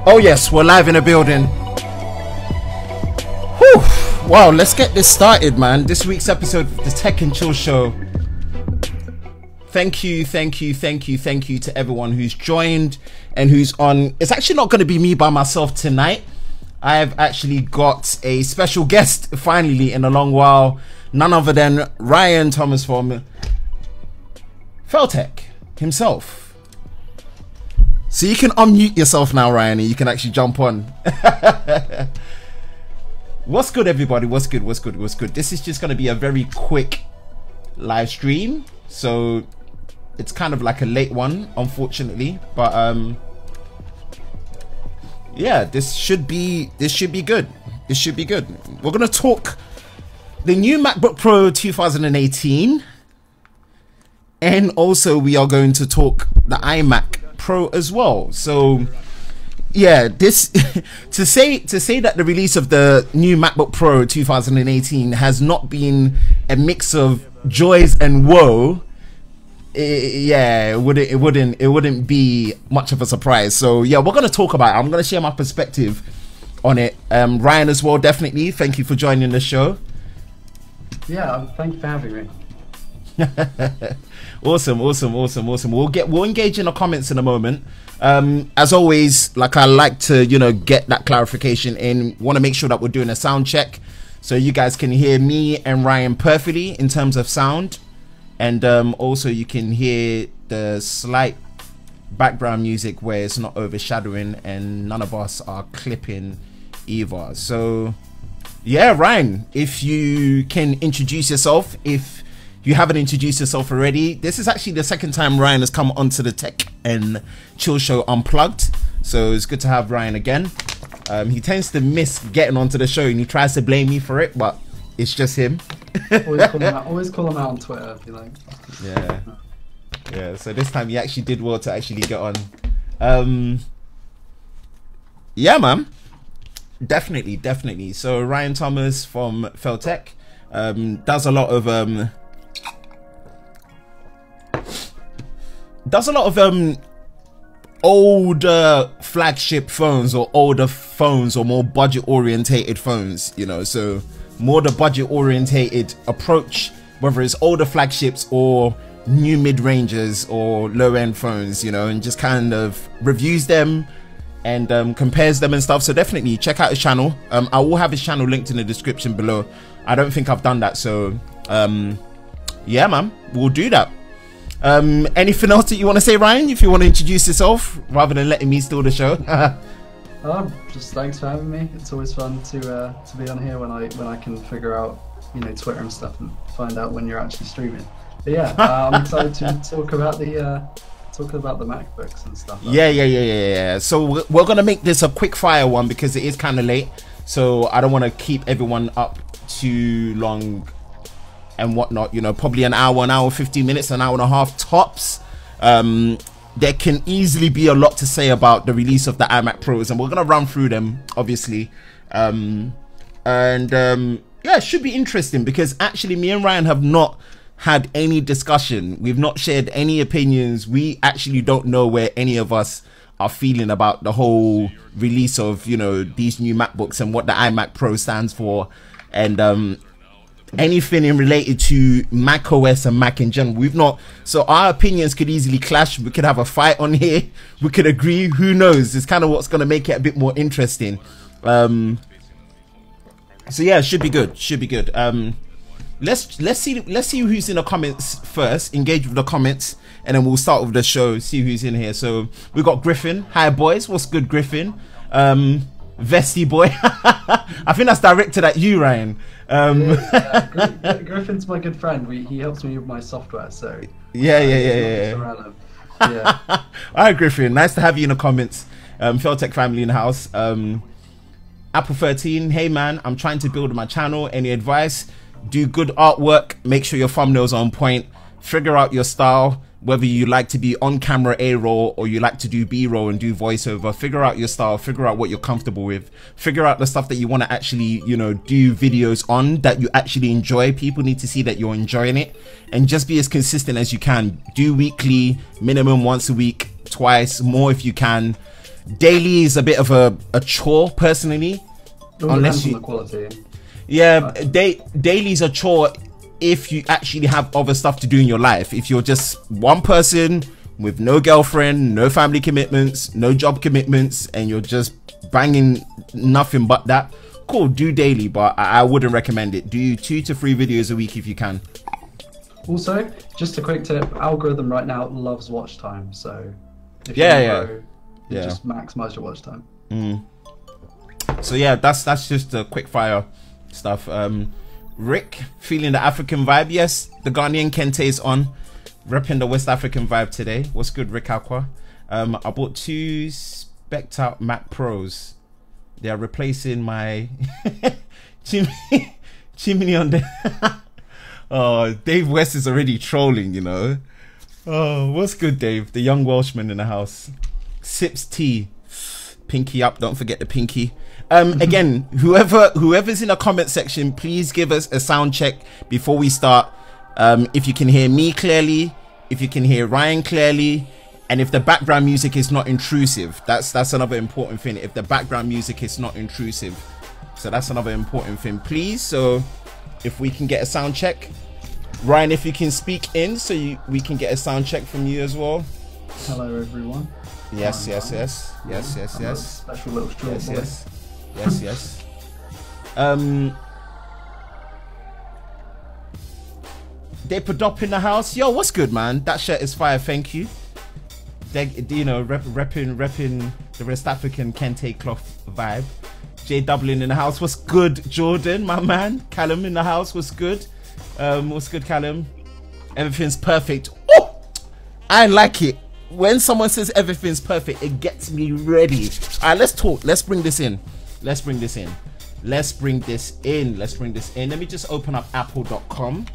Oh yes, we're live in a building. Whew. Wow, let's get this started, man. This week's episode of the Tech and Chill Show. Thank you to everyone who's joined and who's on. It's actually not going to be me by myself tonight. I've actually got a special guest finally in a long while. None other than Ryan Thomas from Feltech himself. So you can unmute yourself now, Ryan, and you can actually jump on. What's good, everybody? What's good? This is just going to be a very quick live stream. So it's kind of like a late one, unfortunately. But yeah, this should be good. This should be good. We're going to talk the new MacBook Pro 2018. And also we are going to talk the iMac Pro as well. So yeah, this to say that the release of the new MacBook Pro 2018 has not been a mix of joys and woe, it wouldn't be much of a surprise. So yeah, we're going to talk about it. I'm going to share my perspective on it. Ryan as well, definitely thank you for joining the show. Yeah, thank you for having me. Awesome. We'll engage in the comments in a moment. As always, like, I like to, you know, get that clarification in. Want to make sure that we're doing a sound check so you guys can hear me and Ryan perfectly in terms of sound, and also you can hear the slight background music where it's not overshadowing and none of us are clipping either. So yeah, Ryan, if you can introduce yourself, if you haven't introduced yourself already. This is actually the second time Ryan has come onto the Tech and Chill Show Unplugged, so it's good to have Ryan again. He tends to miss getting onto the show and he tries to blame me for it, but it's just him. Always call him out on Twitter if you like. Yeah, so this time he actually did well to actually get on. Yeah, man, definitely. So Ryan Thomas from Feltech does a lot of older flagship phones or older phones or more budget orientated phones, you know, so more the budget orientated approach, whether it's older flagships or new mid-rangers or low-end phones, you know, and just kind of reviews them and compares them and stuff. So definitely check out his channel. I will have his channel linked in the description below. I don't think I've done that, so yeah, man, we'll do that. Anything else that you want to say, Ryan, if you want to introduce yourself rather than letting me steal the show? Just thanks for having me. It's always fun to be on here when I can figure out, you know, Twitter and stuff and find out when you're actually streaming. But yeah, I'm excited to talk about the MacBooks and stuff. Yeah. So we're gonna make this a quick fire one because it is kind of late, so I don't want to keep everyone up too long and whatnot, you know, probably an hour 15 minutes, an hour and a half tops. There can easily be a lot to say about the release of the iMac Pros, and we're gonna run through them, obviously. Yeah, it should be interesting because actually me and Ryan have not had any discussion. We've not shared any opinions. We actually don't know where any of us are feeling about the whole release of, you know, these new MacBooks and what the iMac Pro stands for, and anything in related to Mac OS and Mac in general. We've not, so our opinions could easily clash. We could have a fight on here, we could agree, who knows. It's kind of what's going to make it a bit more interesting. So yeah, it should be good. let's see who's in the comments first. Engage with the comments, and then we'll start with the show. See who's in here. So we got Griffin. Hi boys, what's good, Griffin? Vesty boy. I think that's directed at you, Ryan. Griffin's my good friend. He helps me with my software. So yeah. All right, Griffin. Nice to have you in the comments. Feltech family in the house. Apple 13. Hey man, I'm trying to build my channel. Any advice? Do good artwork. Make sure your thumbnails are on point. Figure out your style. Whether you like to be on camera A-roll or you like to do B-roll and do voiceover, figure out your style, figure out what you're comfortable with, figure out the stuff that you want to actually, you know, do videos on that you actually enjoy. People need to see that you're enjoying it, and just be as consistent as you can. Do weekly, minimum once a week, twice, more if you can. Daily is a bit of a chore personally, unless you, the quality. Yeah, daily's a chore if you actually have other stuff to do in your life. If you're just one person with no girlfriend, no family commitments, no job commitments, and you're just banging nothing but that, cool, do daily, but I wouldn't recommend it. Do 2 to 3 videos a week if you can. Also, just a quick tip, algorithm right now loves watch time, so if you just maximize your watch time. So yeah, that's just the quick fire stuff. Rick, feeling the African vibe. Yes, the Ghanaian Kente is on, repping the West African vibe today. What's good, Rick Aqua? I bought 2 spec'd out Mac Pros. They are replacing my chimney on the oh, Dave West is already trolling, you know. Oh, what's good, Dave? The young Welshman in the house. Sips tea. Pinky up, don't forget the pinky. Again, whoever's in the comment section, please give us a sound check before we start. If you can hear me clearly, if you can hear Ryan clearly, and if the background music is not intrusive. That's another important thing. If the background music is not intrusive, so that's another important thing, please. So if we can get a sound check, Ryan, if you can speak in, so we can get a sound check from you as well. Hello everyone. Yes. Special little short voice. Yes. Dapodop in the house. Yo, what's good, man? That shirt is fire. Thank you. You know, repping the West African Kente cloth vibe. J Dublin in the house. What's good, Jordan, my man? Callum in the house. What's good? What's good, Callum? Everything's perfect. Oh, I like it. When someone says everything's perfect, it gets me ready. All right, let's talk. Let's bring this in. Let me just open up apple.com,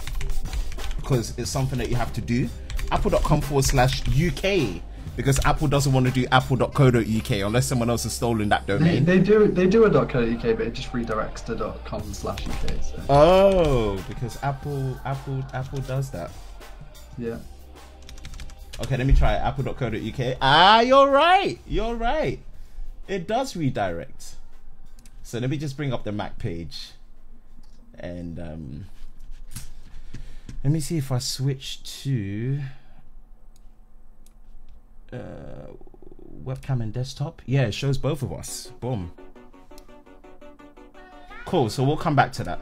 because it's something that you have to do. apple.com/UK, because Apple doesn't want to do apple.co.uk unless someone else has stolen that domain. They do a .co.uk, but it just redirects to .com/UK. So. Oh, because Apple does that. Yeah. Okay, let me try it. Apple.co.uk. Ah, you're right. It does redirect. So let me just bring up the Mac page, and let me see if I switch to webcam and desktop. Yeah, it shows both of us. Boom. Cool. So we'll come back to that.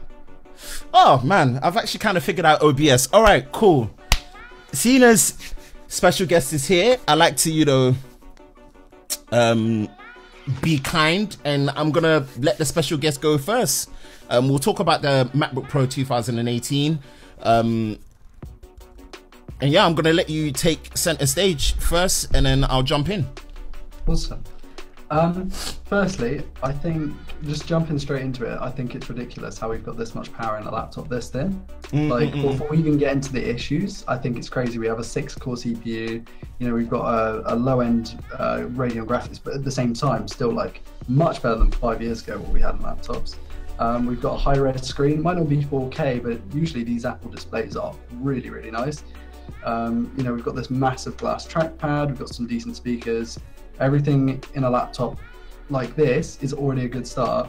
Oh man, I've actually kind of figured out OBS. All right, cool. Seeing as special guest is here, I like to, you know, be kind, and I'm gonna let the special guest go first. We'll talk about the MacBook Pro 2018, and yeah, I'm gonna let you take center stage first, and then I'll jump in. Awesome. Firstly, I think, just jumping straight into it, I think it's ridiculous how we've got this much power in a laptop this thin. Like, before we even get into the issues, I think it's crazy. We have a 6-core CPU, you know, we've got a low-end Radeon graphics, but at the same time, still like much better than 5 years ago what we had in laptops. We've got a high-res screen, might not be 4K, but usually these Apple displays are really, really nice. You know, we've got this massive glass trackpad, we've got some decent speakers. Everything in a laptop like this is already a good start,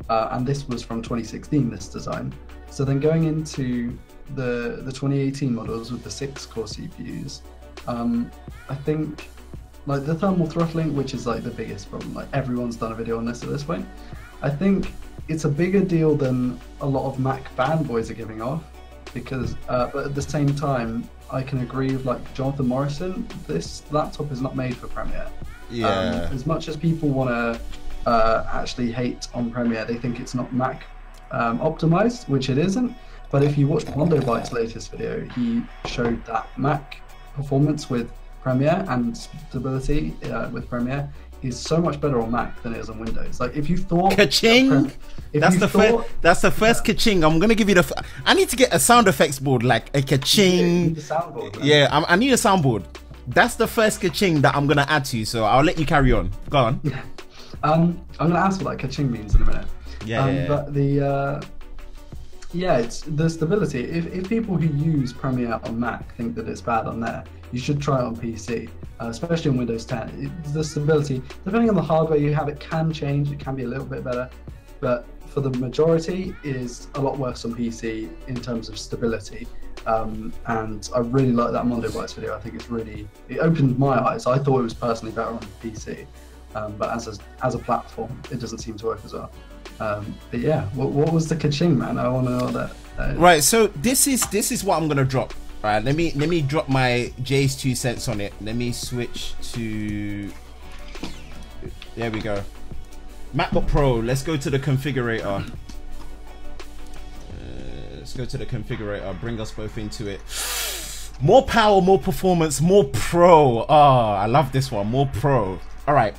and this was from 2016, this design. So then going into the 2018 models with the 6-core CPUs, I think like the thermal throttling, which is like the biggest problem, like everyone's done a video on this at this point. I think it's a bigger deal than a lot of Mac fanboys are giving off. because but at the same time, I can agree with like Jonathan Morrison. This laptop is not made for Premiere. Yeah. As much as people want to actually hate on Premiere, they think it's not Mac optimized, which it isn't. But if you watch Mondobyte's latest video, he showed that Mac performance with Premiere and stability with Premiere is so much better on Mac than it is on Windows. Like if you thought ka-ching, that's the first ka-ching. I'm gonna give you the. I need to get a sound effects board, like a ka-ching. Yeah, I need a soundboard. That's the first ka-ching that I'm gonna add to you. So I'll let you carry on. Go on. I'm gonna ask what that ka-ching means in a minute. Yeah. But the it's the stability. If people who use Premiere on Mac think that it's bad on there, you should try it on PC, especially on Windows 10. The stability, depending on the hardware you have, it can change. It can be a little bit better, but for the majority, is a lot worse on PC in terms of stability. And I really like that Mondobytes video. I think it opened my eyes. I thought it was personally better on PC, but as a platform, it doesn't seem to work as well. But yeah, what was the ka-ching, man? I want to know that. Right, so this is what I'm gonna drop. All right, let me drop my J's 2 cents on it. Let me switch to. There we go. MacBook Pro. Let's go to the configurator. Let's go to the configurator. Bring us both into it. More power, more performance, more pro. Oh, I love this one. More pro. All right.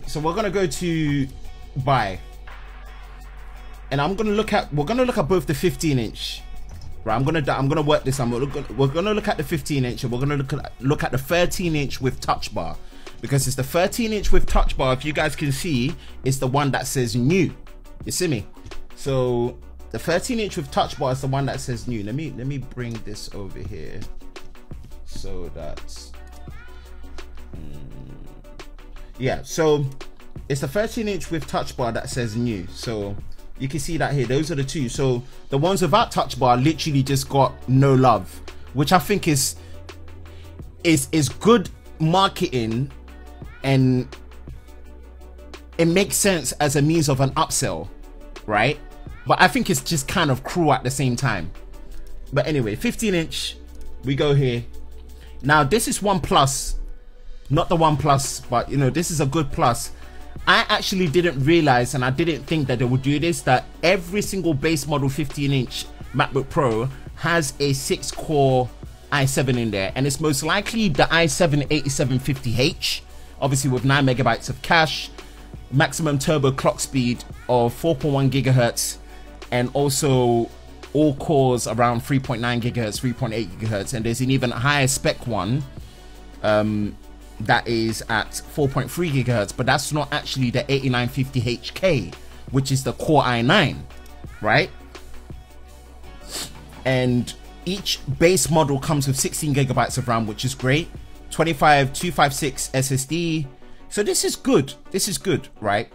So we're gonna go to buy, and we're gonna look at both the 15-inch. Right, I'm gonna work this. We're gonna look at the 15-inch, and we're gonna look at the 13-inch with touch bar, because it's the 13-inch with touch bar. If you guys can see, it's the one that says new. You see me? So the 13-inch with touch bar is the one that says new. Let me bring this over here so that yeah. So it's the 13-inch with touch bar that says new. So you can see that here. Those are the two. So the ones without touch bar literally just got no love, which I think is good marketing, and it makes sense as a means of an upsell, right? But I think it's just kind of cruel at the same time. But anyway, 15-inch, we go here. Now this is One Plus, not the One Plus, but you know, this is a good plus. I actually didn't realize, and I didn't think that they would do this, that every single base model 15-inch MacBook Pro has a 6-core i7 in there, and it's most likely the i7-8750H, obviously with 9 megabytes of cache, maximum turbo clock speed of 4.1 gigahertz, and also all cores around 3.9 gigahertz, 3.8 gigahertz, and there's an even higher spec one that is at 4.3 gigahertz, but that's not actually the 8950HK, which is the Core i9, right? And each base model comes with 16 gigabytes of RAM, which is great. 256 SSD. So this is good. This is good, right?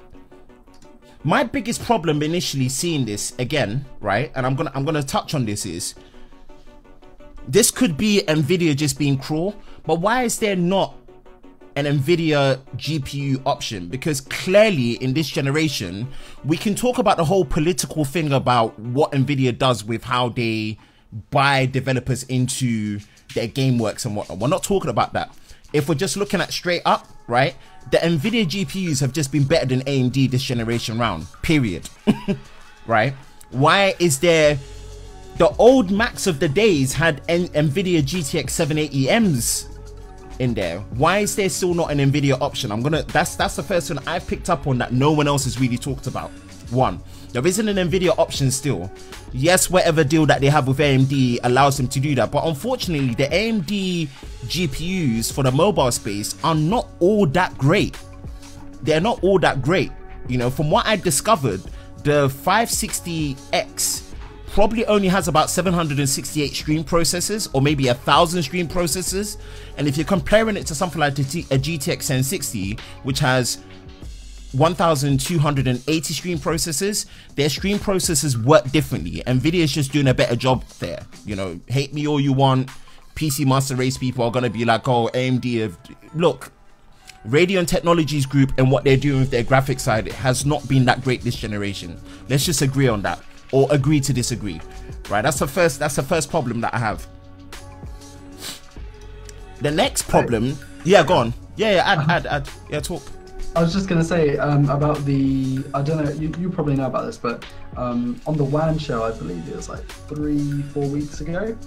My biggest problem initially seeing this again, right, and I'm gonna touch on this, is this could be Nvidia just being cruel, but why is there not an Nvidia GPU option? Because clearly in this generation, we can talk about the whole political thing about what Nvidia does with how they buy developers into their game works and whatnot. We're not talking about that. If we're just looking at straight up, right, the Nvidia GPUs have just been better than AMD this generation round, period. Right? Why is there, the old Macs of the days had Nvidia GTX 780Ms in there. Why is there still not an Nvidia option? That's the first one I've picked up on that no one else has really talked about. One, there isn't an Nvidia option still. Yes, whatever deal that they have with AMD allows them to do that, but unfortunately the AMD GPUs for the mobile space are not all that great. They're not all that great. You know, from what I discovered, the 560X probably only has about 768 stream processors, or maybe 1,000 stream processors. And if you're comparing it to something like a GTX 1060, which has 1,280 stream processors, their stream processors work differently. Nvidia is just doing a better job there. You know, hate me all you want. PC Master Race people are gonna be like, oh, AMD. Look, Radeon Technologies Group and what they're doing with their graphics side, it has not been that great this generation. Let's just agree on that. or agree to disagree, right? That's the first problem that I have. The next problem, yeah, go on. Add. Yeah, talk. I was just going to say about the, I don't know, you probably know about this, but on the WAN show, I believe it was like 3-4 weeks ago,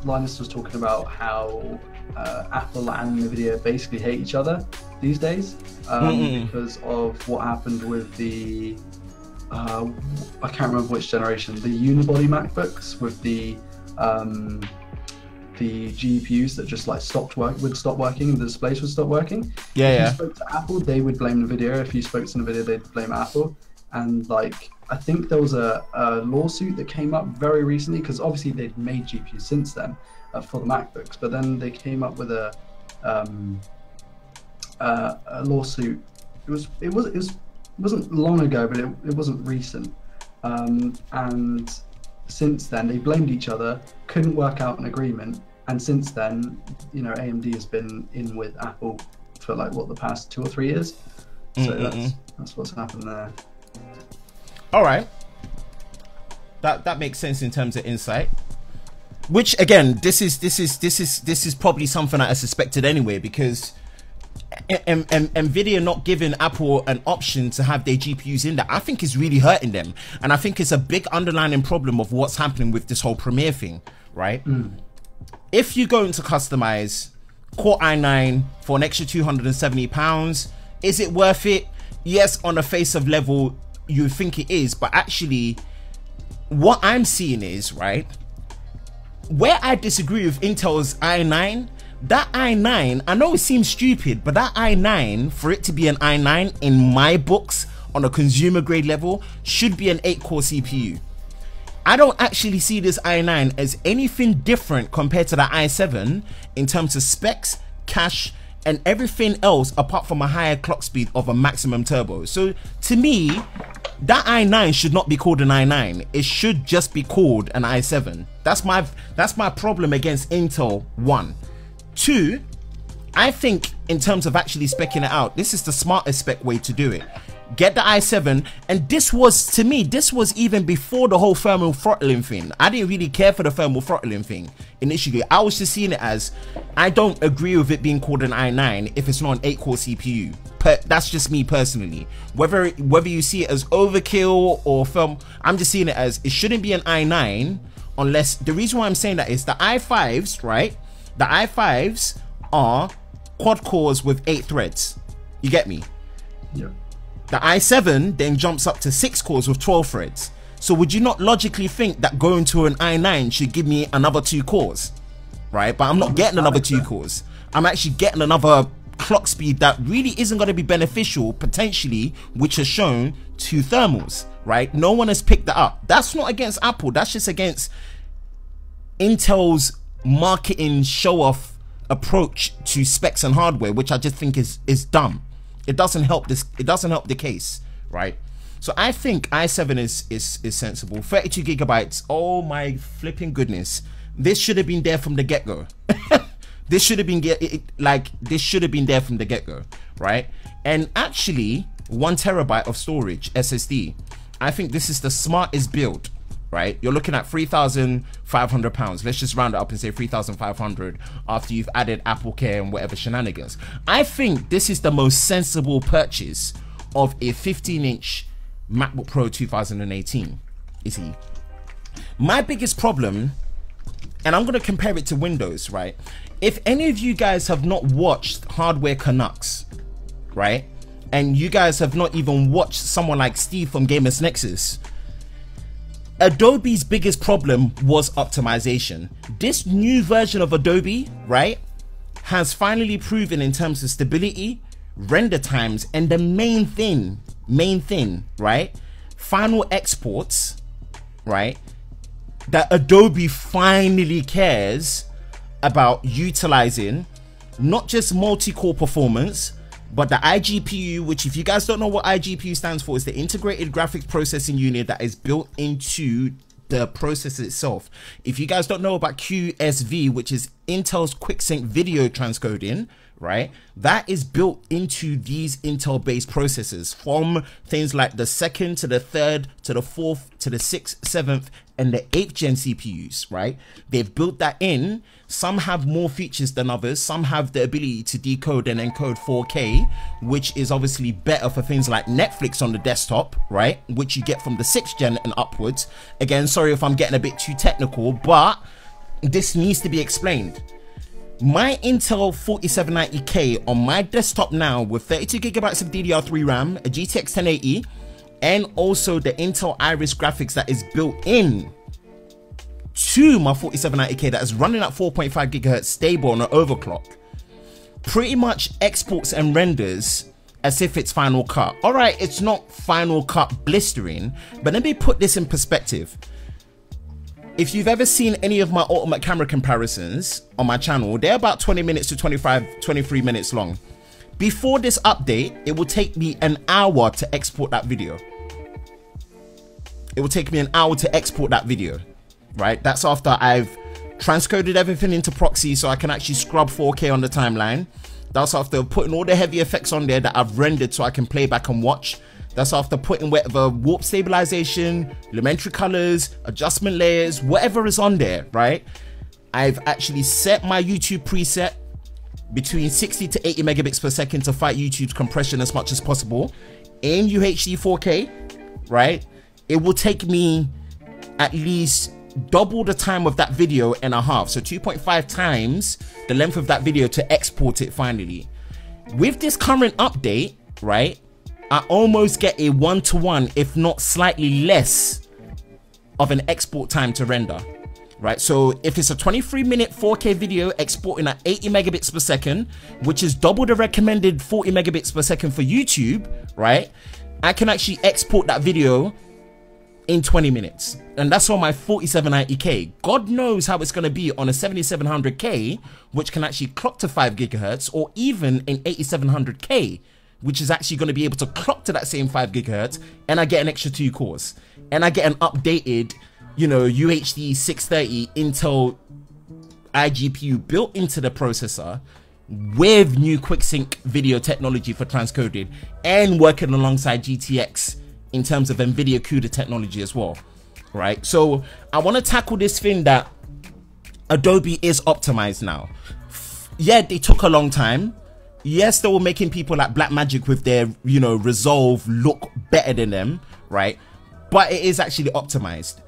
Linus was talking about how Apple and NVIDIA basically hate each other these days because of what happened with the, I can't remember which generation, the unibody MacBooks with the GPUs that just like would stop working, the displays would stop working. If you spoke to Apple, they would blame NVIDIA. If you spoke to NVIDIA, they'd blame Apple. And like, I think there was a lawsuit that came up very recently, because obviously they'd made GPUs since then for the MacBooks, but then they came up with a lawsuit. It wasn't long ago, but it wasn't recent. And since then, they blamed each other, couldn't work out an agreement, and since then, you know, AMD has been in with Apple for like what, the past 2 or 3 years. So that's what's happened there. All right, that makes sense in terms of insight. Which again, this is probably something that I suspected anyway, because NVIDIA not giving Apple an option to have their GPUs in there, I think is really hurting them, and I think it's a big underlying problem of what's happening with this whole Premiere thing, right? If you're going to customize Core i9 for an extra £270, is it worth it? Yes, on a face of level, you think it is, but actually, what I'm seeing is, right, where I disagree with Intel's i9. That i9, I know it seems stupid, but that i9, for it to be an i9 in my books on a consumer grade level, should be an 8-core CPU. I don't actually see this i9 as anything different compared to the i7 in terms of specs, cache, and everything else apart from a higher clock speed of a maximum turbo. So to me, that i9 should not be called an i9. It should just be called an i7. That's my problem against Intel. 1. 2, I think in terms of actually speccing it out, this is the smartest spec way to do it. Get the i7, and this was, to me, this was even before the whole thermal throttling thing. I didn't really care for the thermal throttling thing initially. I was just seeing it as, I don't agree with it being called an i9 if it's not an 8-core CPU. That's just me personally. Whether you see it as overkill or film, I'm just seeing it as, it shouldn't be an i9 unless, the reason why I'm saying that is the i5s, right? The i5s are quad cores with 8 threads. You get me? Yeah. The i7 then jumps up to 6 cores with 12 threads. So would you not logically think that going to an i9 should give me another 2 cores? Right? But I'm not getting another 2 cores. I'm actually getting another clock speed that really isn't going to be beneficial, potentially, which has shown to thermals. Right? No one has picked that up. That's not against Apple. That's just against Intel's marketing show-off approach to specs and hardware, which I just think is dumb. It doesn't help this. It doesn't help the case, right? So I think i7 is sensible. 32 gigabytes. Oh my flipping goodness! This should have been there from the get-go. This should have been this should have been there from the get-go, right? And actually, 1 terabyte of storage SSD. I think this is the smartest build. Right, you're looking at £3,500. Let's just round it up and say 3,500 after you've added Apple Care and whatever shenanigans. I think this is the most sensible purchase of a 15-inch MacBook Pro 2018. Is he? My biggest problem, and I'm going to compare it to Windows, right? If any of you guys have not watched Hardware Canucks, right, and you guys have not even watched someone like Steve from Gamers Nexus, Adobe's biggest problem was optimization. This new version of Adobe, right, has finally proven in terms of stability, render times, and the main thing, right, final exports, right, that Adobe finally cares about utilizing not just multi-core performance, but the iGPU, which if you guys don't know what iGPU stands for, is the integrated graphics processing unit that is built into the processor itself. If you guys don't know about QSV, which is Intel's QuickSync video transcoding, right, that is built into these Intel based processors, from things like the 2nd to the 3rd to the 4th to the 6th, 7th and the 8th gen CPUs, right? They've built that in. Some have more features than others. Some have the ability to decode and encode 4K, which is obviously better for things like Netflix on the desktop, right, which you get from the 6th gen and upwards. Again, sorry if I'm getting a bit too technical, but this needs to be explained. My Intel 4790K on my desktop now with 32 gigabytes of DDR3 RAM, a GTX 1080, and also the Intel Iris graphics that is built in to my 4790K that is running at 4.5 gigahertz stable on an overclock, pretty much exports and renders as if it's Final Cut. All right, it's not Final Cut blistering, but let me put this in perspective. If you've ever seen any of my ultimate camera comparisons on my channel, they're about 20 minutes to 23 minutes long. Before this update, it will take me an hour to export that video. It will take me an hour to export that video, right? That's after I've transcoded everything into proxy so I can actually scrub 4K on the timeline. That's after putting all the heavy effects on there that I've rendered so I can play back and watch. That's after putting whatever warp stabilization, elementary colors, adjustment layers, whatever is on there, right? I've actually set my YouTube preset between 60 to 80 megabits per second to fight YouTube's compression as much as possible in UHD 4K, right? It will take me at least double the time of that video and a half, so 2.5 times the length of that video to export it finally. With this current update, right, I almost get a 1-to-1, if not slightly less of an export time to render, right? So if it's a 23-minute 4K video exporting at 80 megabits per second, which is double the recommended 40 megabits per second for YouTube, right, I can actually export that video in 20 minutes. And that's on my 4790K. God knows how it's going to be on a 7700K, which can actually clock to 5 gigahertz, or even in 8700K, which is actually going to be able to clock to that same 5 gigahertz, and I get an extra 2 cores, and I get an updated, you know, UHD 630 Intel iGPU built into the processor with new QuickSync video technology for transcoding, and working alongside GTX in terms of NVIDIA CUDA technology as well, right? So I want to tackle this thing that Adobe is optimized now. Yeah, they took a long time. Yes, they were making people like Blackmagic with their, you know, Resolve look better than them, right? But it is actually optimized.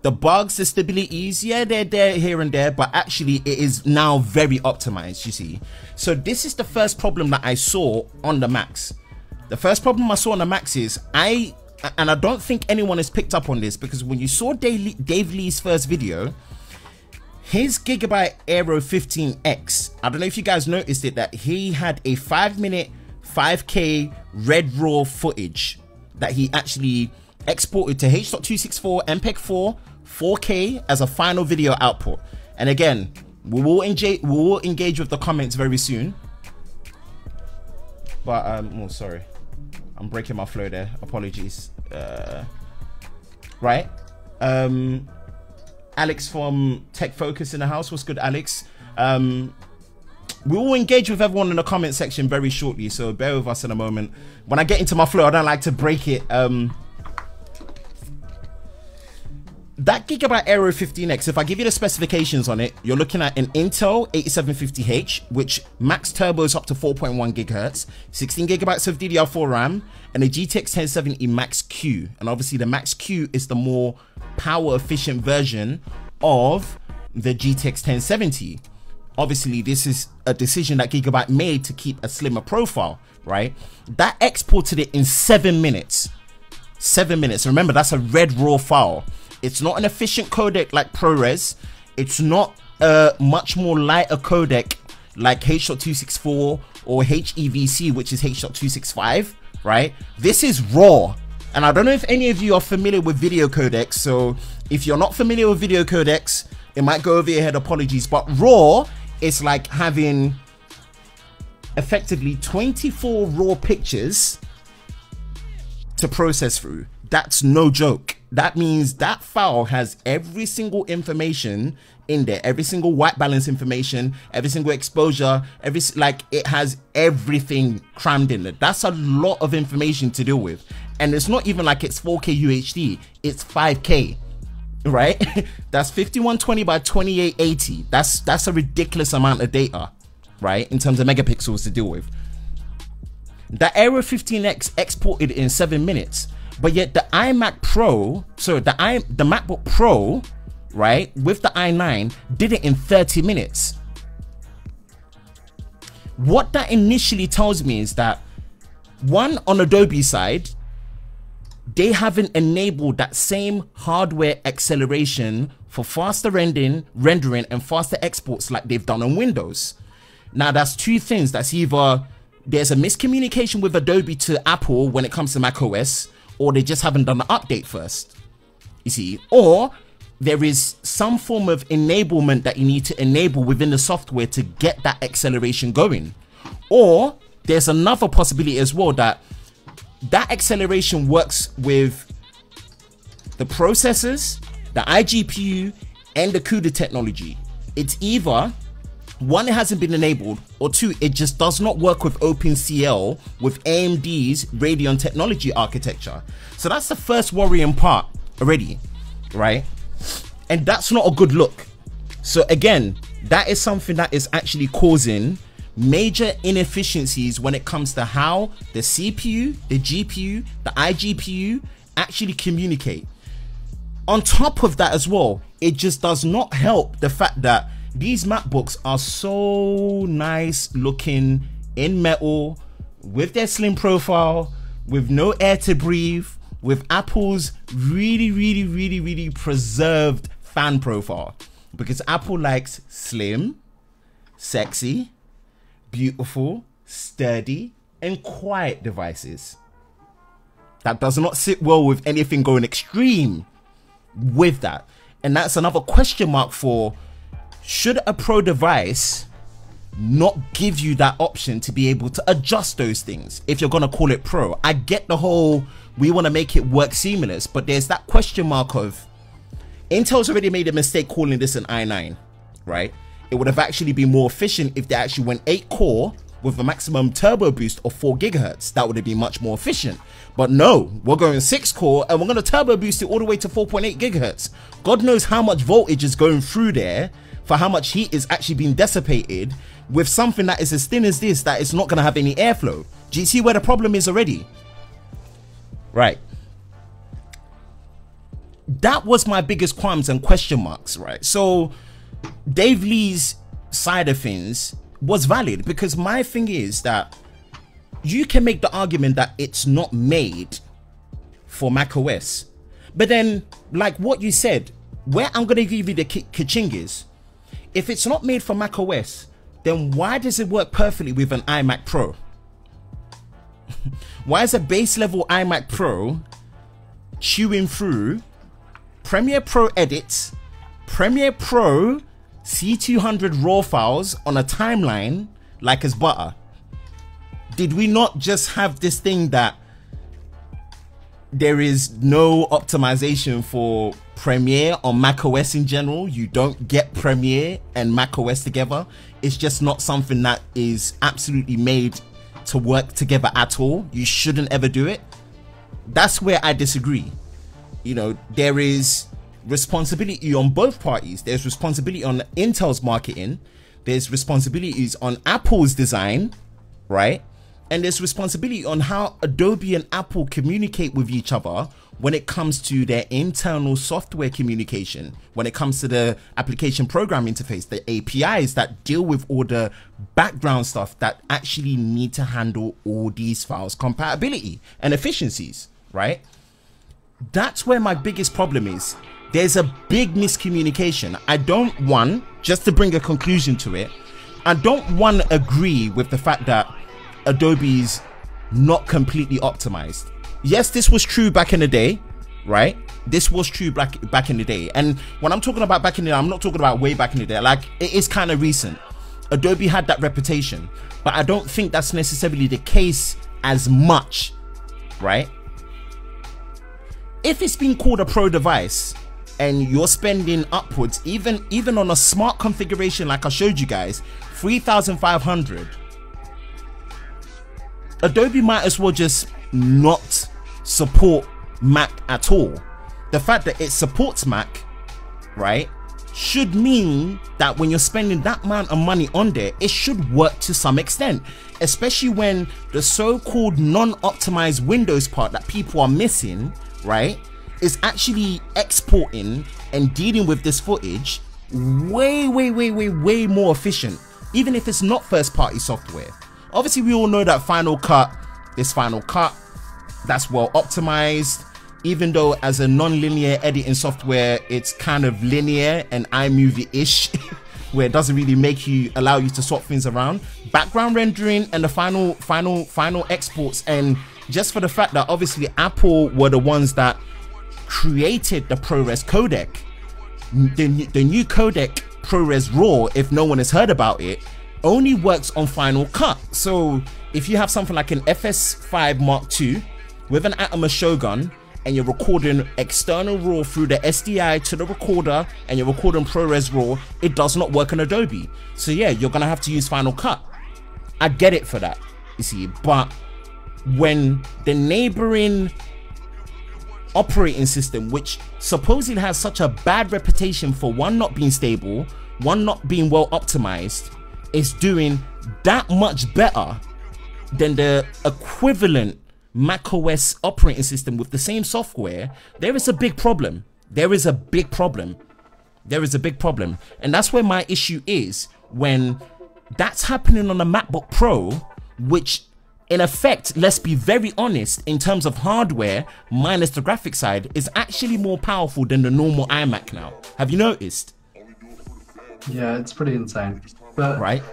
The bugs, the stabilities, yeah, they're there here and there, but actually it is now very optimized, you see. So this is the first problem that I saw on the Macs. The first problem I saw on the Macs is and I don't think anyone has picked up on this, because when you saw Dave Lee's first video, his Gigabyte Aero 15X, I don't know if you guys noticed it, that he had a 5-minute 5K red raw footage that he actually exported to H.264 MPEG-4 4K as a final video output. And again, we will engage with the comments very soon. But oh, sorry, I'm breaking my flow there, apologies. Right, Alex from Tech Focus in the house. What's good, Alex? We will engage with everyone in the comment section very shortly, so bear with us in a moment. When I get into my flow, I don't like to break it. That Gigabyte Aero 15X, if I give you the specifications on it, you're looking at an Intel 8750H, which max turbo is up to 4.1 gigahertz, 16 gigabytes of DDR4 RAM, and a GTX 1070 Max Q. And obviously the Max Q is the more power efficient version of the GTX 1070. Obviously this is a decision that Gigabyte made to keep a slimmer profile, right? That exported it in 7 minutes. 7 minutes. Remember, that's a red raw file. It's not an efficient codec like ProRes. It's not a much more lighter codec like H.264 or HEVC, which is H.265, right? This is raw. And I don't know if any of you are familiar with video codecs. So if you're not familiar with video codecs, it might go over your head, apologies. But raw is like having effectively 24 raw pictures to process through. That's no joke. that means that file has every single information in there, every single white balance information, every single exposure, it has everything crammed in it. That's a lot of information to deal with. And it's not even like it's 4K UHD, it's 5K, right? That's 5120 by 2880. That's a ridiculous amount of data, right? In terms of megapixels to deal with. The Aero 15X exported in 7 minutes, but yet the iMac Pro, sorry, the MacBook Pro, right, with the i9 did it in 30 minutes. What that initially tells me is that, one, on Adobe side, they haven't enabled that same hardware acceleration for faster rendering and faster exports like they've done on Windows. Now that's two things. That's either there's a miscommunication with Adobe to Apple when it comes to macOS, or they just haven't done the update first, you see, or there is some form of enablement that you need to enable within the software to get that acceleration going. Or there's another possibility as well, that acceleration works with the processors, the iGPU, and the CUDA technology. It's either, one, it hasn't been enabled, or two, it just does not work with OpenCL with AMD's Radeon technology architecture. So that's the first worrying part already, right? And that's not a good look. So again, that is something that is actually causing major inefficiencies when it comes to how the CPU, the GPU, the iGPU actually communicate. On top of that as well, it just does not help the fact that these MacBooks are so nice looking in metal, with their slim profile, with no air to breathe, with Apple's really preserved fan profile. Because Apple likes slim, sexy, beautiful, sturdy, and quiet devices. That does not sit well with anything going extreme with that. And that's another question mark for, should a Pro device not give you that option to be able to adjust those things if you're gonna call it Pro? I get the whole, we want to make it work seamless, but there's that question mark of, Intel's already made a mistake calling this an i9, right? It would have actually been more efficient if they actually went 8 core with a maximum turbo boost of 4 gigahertz. That would have been much more efficient. But no, we're going 6 core and we're going to turbo boost it all the way to 4.8 gigahertz. God knows how much voltage is going through there for how much heat is actually being dissipated with something that is as thin as this, that is not going to have any airflow. Do you see where the problem is already? Right. That was my biggest qualms and question marks, right? So Dave Lee's side of things was valid, because my thing is that you can make the argument that it's not made for macOS, but then, like what you said, where I'm going to give you the kaching is, if it's not made for macOS, then why does it work perfectly with an iMac Pro? Why is a base level iMac Pro chewing through Premiere Pro edits, Premiere Pro C200 RAW files on a timeline like as butter? Did we not just have this thing that there is no optimization for Premiere on macOS in general? You don't get Premiere and macOS together. It's just not something that is absolutely made to work together at all. You shouldn't ever do it. That's where I disagree. You know, there is responsibility on both parties. There's responsibility on Intel's marketing, there's responsibilities on Apple's design, right? And there's responsibility on how Adobe and Apple communicate with each other when it comes to their internal software communication, when it comes to the application program interface, the APIs that deal with all the background stuff that actually need to handle all these files, compatibility and efficiencies, right? That's where my biggest problem is. There's a big miscommunication. I don't want, just to bring a conclusion to it, I don't want to agree with the fact that Adobe's not completely optimized. Yes, this was true back in the day, right? This was true back in the day. And when I'm talking about back in the day, I'm not talking about way back in the day. Like, it is kind of recent. Adobe had that reputation, but I don't think that's necessarily the case as much, right? if it's been called a pro device and you're spending upwards, even on a smart configuration like I showed you guys, 3,500, Adobe might as well just not support Mac at all. The fact that it supports Mac, right, should mean that when you're spending that amount of money on there, it should work to some extent, especially when the so-called non-optimized Windows part that people are missing, right, is actually exporting and dealing with this footage way more efficient, even if it's not first-party software. Obviously, we all know that Final Cut, that's well optimized, even though as a non-linear editing software, it's kind of linear and iMovie-ish, where it doesn't really allow you to swap things around. Background rendering and the final exports, and just for the fact that obviously Apple were the ones that created the ProRes codec, the new codec ProRes RAW, if no one has heard about it, only works on Final Cut. So if you have something like an FS5 Mark II with an Atomos Shotgun and you're recording external RAW through the SDI to the recorder and you're recording ProRes RAW, it does not work on Adobe. So yeah, you're gonna have to use Final Cut. I get it for that, you see, but when the neighboring operating system, which supposedly has such a bad reputation for one, not being stable, one, not being well optimized, is doing that much better than the equivalent macOS operating system with the same software, there is a big problem. There is a big problem. And that's where my issue is, when that's happening on a MacBook Pro, which in effect, let's be very honest, in terms of hardware minus the graphic side, is actually more powerful than the normal iMac now. Have you noticed? Yeah, it's pretty insane. But right,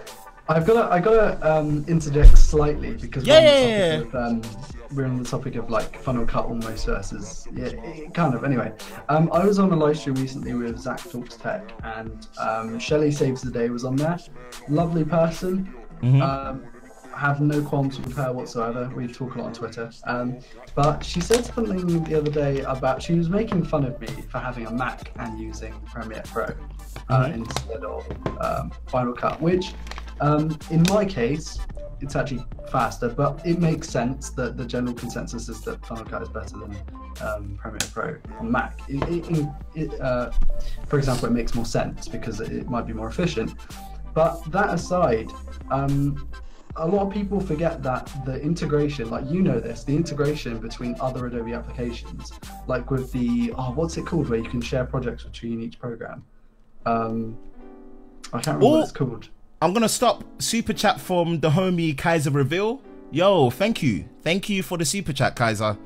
I gotta interject slightly, because we're on the topic of like Final Cut almost versus kind of. Anyway, I was on a live stream recently with Zach Talks Tech, and Shelley Saves the Day was on there. Lovely person. Have no qualms with her whatsoever. We talk a lot on Twitter. But she said something the other day about, she was making fun of me for having a Mac and using Premiere Pro instead of Final Cut, which in my case, it's actually faster, but it makes sense that the general consensus is that Final Cut is better than Premiere Pro on Mac. For example, it makes more sense because it might be more efficient. But that aside, a lot of people forget that the integration, like the integration between other Adobe applications, like with the, what's it called, where you can share projects between each program? I can't remember what it's called. I'm gonna stop. Super chat from the homie Kaiser Reveal. Yo, thank you for the super chat, Kaiser.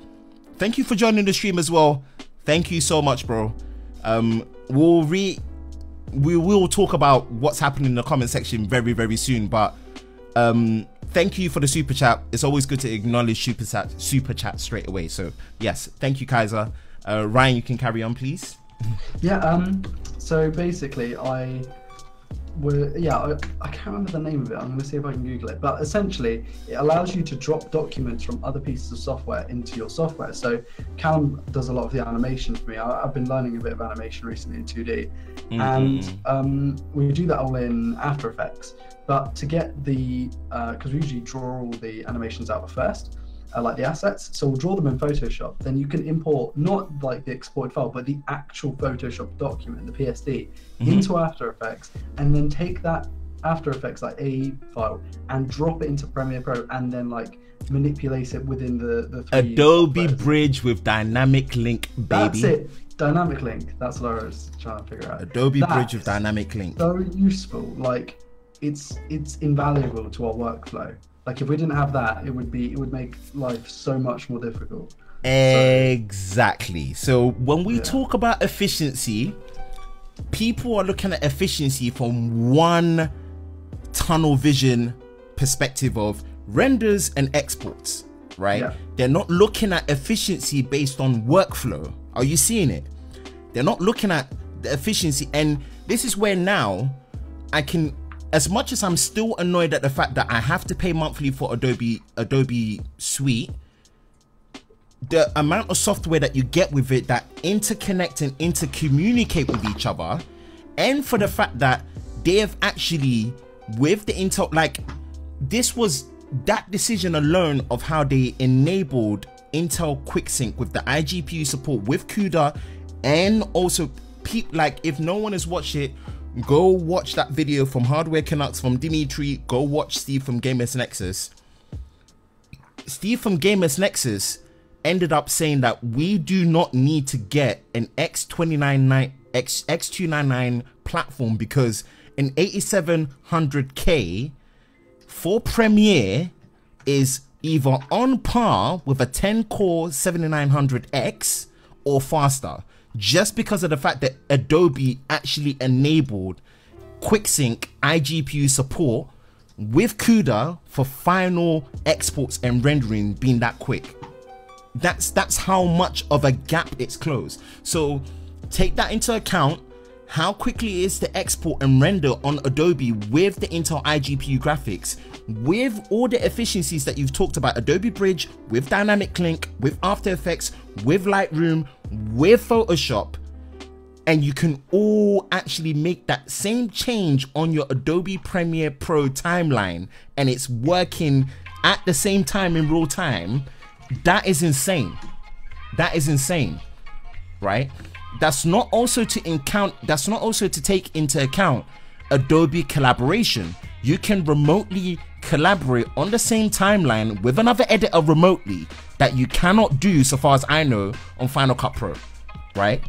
Thank you for joining the stream as well. Thank you so much, bro. We will talk about what's happening in the comment section very soon, but thank you for the super chat. It's always good to acknowledge super chat straight away. So yes, thank you, Kaiser. Ryan, you can carry on, please. Yeah. So basically, I can't remember the name of it. I'm going to see if I can Google it. But essentially, it allows you to drop documents from other pieces of software into your software. So Callum does a lot of the animation for me. I've been learning a bit of animation recently in 2D. And we do that all in After Effects. But to get the, because we usually draw all the animations out first, like the assets, so we'll draw them in Photoshop. Then you can import not like the exported file, but the actual Photoshop document, the PSD, into After Effects, and then take that After Effects like AE file and drop it into Premiere Pro, and then like manipulate it within the three Adobe softwares. Bridge with Dynamic Link, baby. That's it. Dynamic Link. That's what I was trying to figure out. Adobe Bridge with Dynamic Link. So useful. Like it's invaluable to our workflow. Like if we didn't have that, it would make life so much more difficult. Exactly. So when we talk about efficiency, people are looking at efficiency from one tunnel vision perspective of renders and exports, right? Yeah. They're not looking at efficiency based on workflow. Are you seeing it? They're not looking at the efficiency, and this is where now I can, as much as I'm still annoyed at the fact that I have to pay monthly for Adobe Suite, the amount of software that you get with it that interconnect and intercommunicate with each other, and for the fact that they have actually, with the Intel, like, this was that decision alone of how they enabled Intel QuickSync with the iGPU support with CUDA, and also like, if no one has watched it, go watch that video from Hardware Canucks, from Dimitri. Go watch Steve from Gamers Nexus. Steve from Gamers Nexus ended up saying that we do not need to get an X299 platform, because an 8700K for Premiere is either on par with a 10-core 7900X or faster, just because of the fact that Adobe actually enabled QuickSync iGPU support with CUDA for final exports and rendering being that quick. That's how much of a gap it's closed. So take that into account, how quickly it is to export and render on Adobe with the Intel iGPU graphics, with all the efficiencies that you've talked about, Adobe Bridge, with Dynamic Link, with After Effects, with Lightroom, with Photoshop, and you can all actually make that same change on your Adobe Premiere Pro timeline, and it's working at the same time in real time. That is insane. That is insane, right? That's not also to take into account Adobe collaboration. You can remotely collaborate on the same timeline with another editor remotely that you cannot do, so far as I know, on Final Cut Pro, right?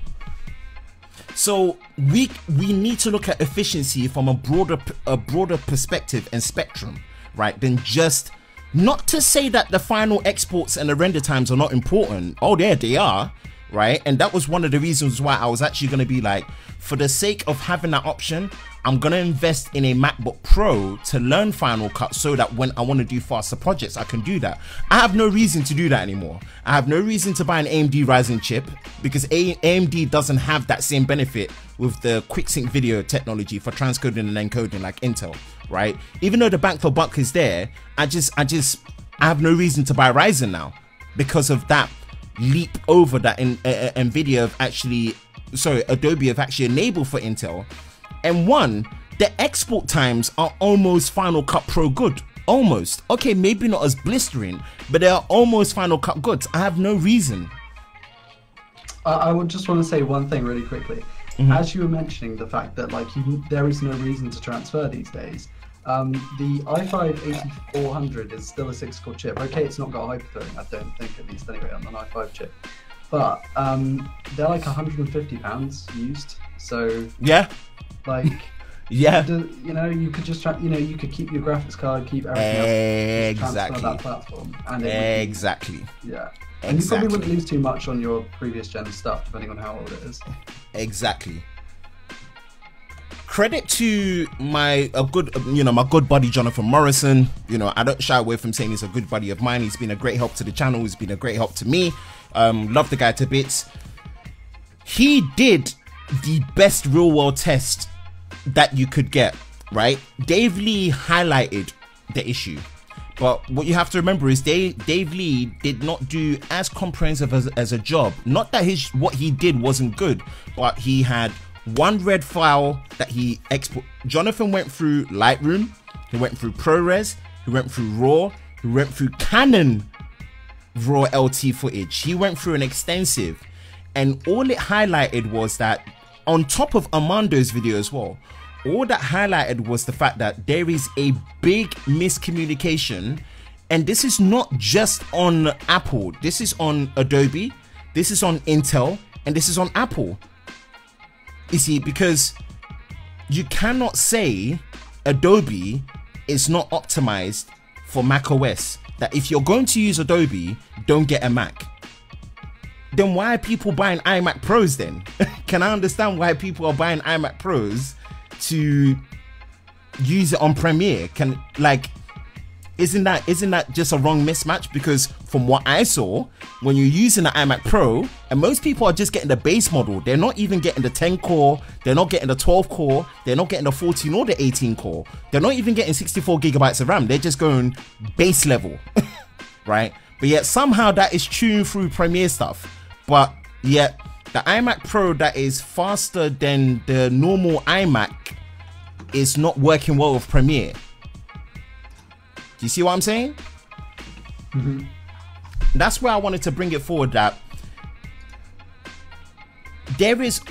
So we need to look at efficiency from a broader perspective and spectrum, right? Than just, not to say that the final exports and the render times are not important. Oh, yeah, they are, right? And that was one of the reasons why I was actually going to be like, for the sake of having that option, I'm going to invest in a MacBook Pro to learn Final Cut, so that when I want to do faster projects, I can do that. I have no reason to do that anymore. I have no reason to buy an AMD Ryzen chip, because AMD doesn't have that same benefit with the QuickSync video technology for transcoding and encoding like Intel, right? Even though the bang for buck is there, I have no reason to buy Ryzen now, because of that leap over that Nvidia have actually, sorry, Adobe have actually enabled for Intel. And one, the export times are almost Final Cut Pro good. Almost. Okay, maybe not as blistering, but they are almost Final Cut good. I have no reason. I would just want to say one thing really quickly. As you were mentioning the fact that like there is no reason to transfer these days, the i5-8400 is still a 6-core chip. Okay, it's not got hyperthreading, I don't think, at least anyway, on an i5 chip. But they're like £150 used. So yeah, like yeah, you know, you could just you could keep your graphics card, keep everything else, exactly that platform, and exactly, yeah. And you probably wouldn't lose too much on your previous gen stuff, depending on how old it is. Exactly. Credit to my good buddy Jonathan Morrison. You know, I don't shy away from saying he's a good buddy of mine. He's been a great help to the channel. He's been a great help to me. Love the guy to bits. He did the best real world test that you could get, right? Dave Lee highlighted the issue. But what you have to remember is Dave Lee did not do as comprehensive as a job. Not that what he did wasn't good, but he had one red file that he export. Jonathan went through Lightroom, he went through ProRes, he went through RAW, he went through Canon RAW LT footage. He went through an extensive, and all it highlighted was that, on top of Armando's video as well, all that highlighted was the fact that there is a big miscommunication, and this is not just on Apple, this is on Adobe, this is on Intel, and this is on Apple. You see, because you cannot say Adobe is not optimized for Mac OS, that if you're going to use Adobe, don't get a Mac. Then why are people buying iMac Pros then? Can I understand why people are buying iMac Pros to use it on Premiere? Isn't that just a wrong mismatch? Because from what I saw, when you're using the iMac Pro, and most people are just getting the base model, they're not even getting the 10 core, they're not getting the 12 core, they're not getting the 14 or the 18 core, they're not even getting 64 gigabytes of RAM, they're just going base level, right? But yet somehow that is tuned through Premiere stuff. But yet the iMac Pro that is faster than the normal iMac is not working well with Premiere. Do you see what I'm saying? Mm-hmm. That's where I wanted to bring it forward, that there is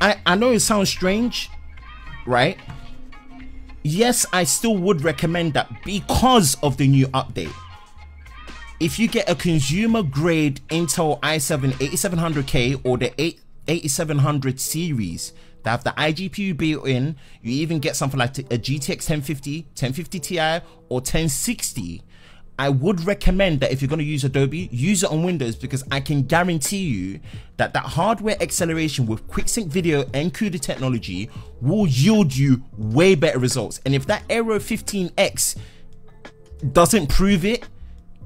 I know it sounds strange, right? Yes, I still would recommend that because of the new update. If you get a consumer grade Intel i7 8700K or the 8700 series that have the iGPU built in, you even get something like a GTX 1050, 1050 Ti or 1060, I would recommend that if you're going to use Adobe, use it on Windows, because I can guarantee you that that hardware acceleration with QuickSync video and CUDA technology will yield you way better results. And if that Aero 15X doesn't prove it,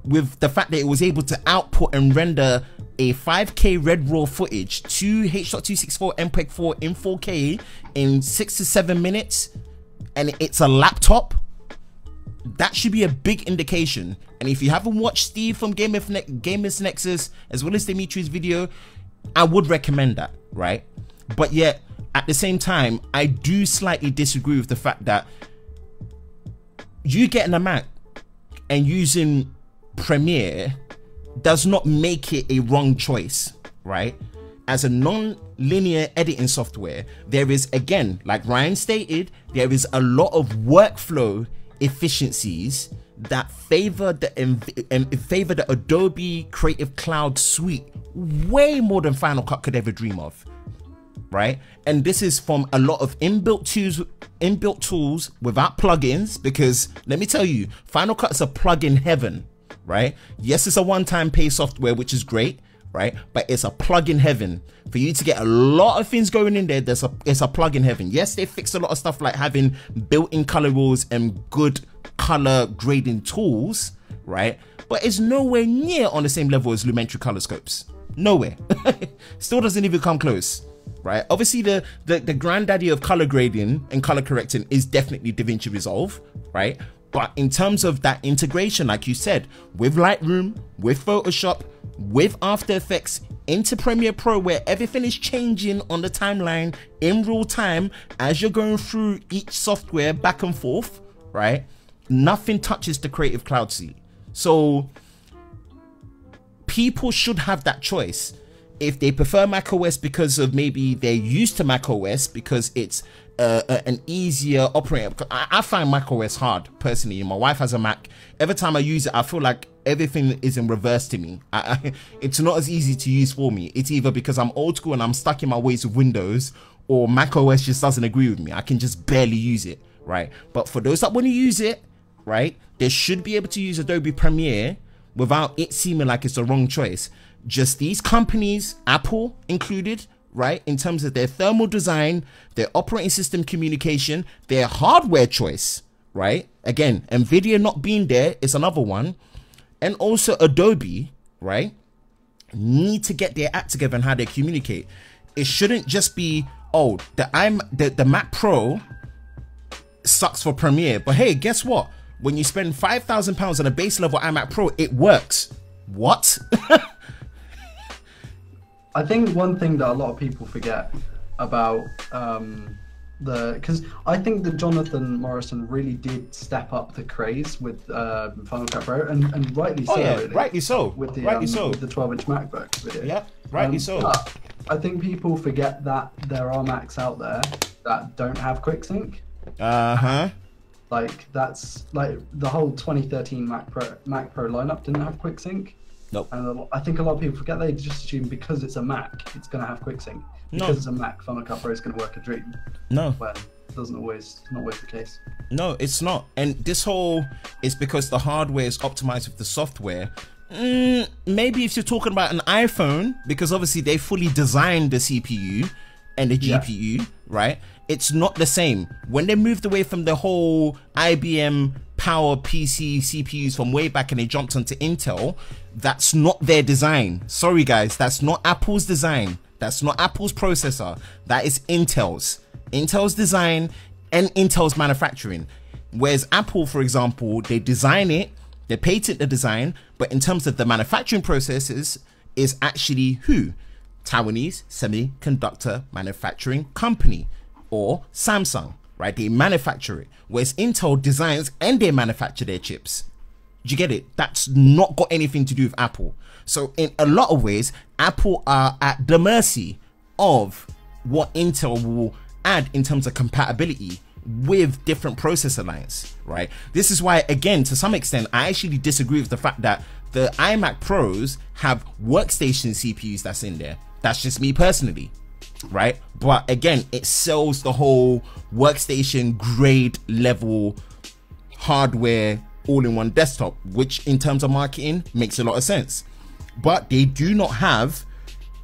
with the fact that it was able to output and render a 5K red raw footage to H.264 MPEG 4 in 4K in 6 to 7 minutes, and it's a laptop, that should be a big indication. And if you haven't watched Steve from Gamers Nexus as well as Dimitri's video, I would recommend that, right? But yet at the same time, I do slightly disagree with the fact that you getting a Mac and using Premiere does not make it a wrong choice, right? As a non-linear editing software, there is, again, like Ryan stated, there is a lot of workflow efficiencies that favor the Adobe Creative Cloud suite way more than Final Cut could ever dream of, right? And this is from a lot of inbuilt tools without plugins, because let me tell you, Final Cut is a plugin heaven, right? Yes, it's a one-time pay software, which is great, right? But it's a plugin heaven. For you to get a lot of things going in there, it's a plugin heaven. Yes, they fixed a lot of stuff like having built-in color rules and good color grading tools, right? But it's nowhere near on the same level as Lumetri color scopes. Nowhere. Still doesn't even come close, right? Obviously, the granddaddy of color grading and color correcting is definitely DaVinci Resolve, right? But in terms of that integration, like you said, with Lightroom, with Photoshop, with After Effects, into Premiere Pro, where everything is changing on the timeline in real time as you're going through each software back and forth, right? Nothing touches the Creative Cloud suite. So people should have that choice. If they prefer macOS because of maybe they're used to macOS because it's an easier operating. I find macOS hard personally. My wife has a Mac. Every time I use it, I feel like everything is in reverse to me. It's not as easy to use for me. It's either because I'm old school and I'm stuck in my ways of Windows, or macOS just doesn't agree with me. I can just barely use it, right? But for those that want to use it, right, they should be able to use Adobe Premiere without it seeming like it's the wrong choice. Just these companies, Apple included, right, in terms of their thermal design, their operating system communication, their hardware choice, right? Again, NVIDIA not being there is another one. And also Adobe, right, need to get their act together on how they communicate. It shouldn't just be, oh, the Mac Pro sucks for Premiere, but hey, guess what? When you spend £5,000 on a base level iMac Pro, it works. What? I think one thing that a lot of people forget about because I think that Jonathan Morrison really did step up the craze with Final Cut Pro, and rightly so. Oh yeah, really, rightly so. With the with the 12-inch MacBook video. Yeah, rightly so. But I think people forget that there are Macs out there that don't have QuickSync. Like that's like the whole 2013 Mac Pro lineup didn't have QuickSync. Nope. And I think a lot of people forget, they just assume because it's a Mac, it's going to have QuickSync. Because it's a Mac, Final Cut Pro is going to work a dream. No. Well, it doesn't always, not always the case. No, it's not. And this whole is because the hardware is optimized with the software. Maybe if you're talking about an iPhone, because obviously they fully designed the CPU and the GPU, right? It's not the same. When they moved away from the whole IBM Power PC CPUs from way back and they jumped onto Intel, that's not their design. Sorry guys, that's not Apple's design. That's not Apple's processor. That is Intel's. Intel's design and Intel's manufacturing. Whereas Apple, for example, they design it, They patent the design, but in terms of the manufacturing processes, is actually who? Taiwanese Semiconductor Manufacturing Company, or Samsung, right? They manufacture it, whereas Intel designs and they manufacture their chips. Do you get it? That's not got anything to do with Apple. So in a lot of ways, Apple are at the mercy of what Intel will add in terms of compatibility with different processor lines, right? This is why, again, to some extent, I actually disagree with the fact that the iMac Pros have workstation CPUs that's in there. That's just me personally, right? But again, it sells the whole workstation grade level hardware all-in-one desktop, which in terms of marketing makes a lot of sense. But they do not have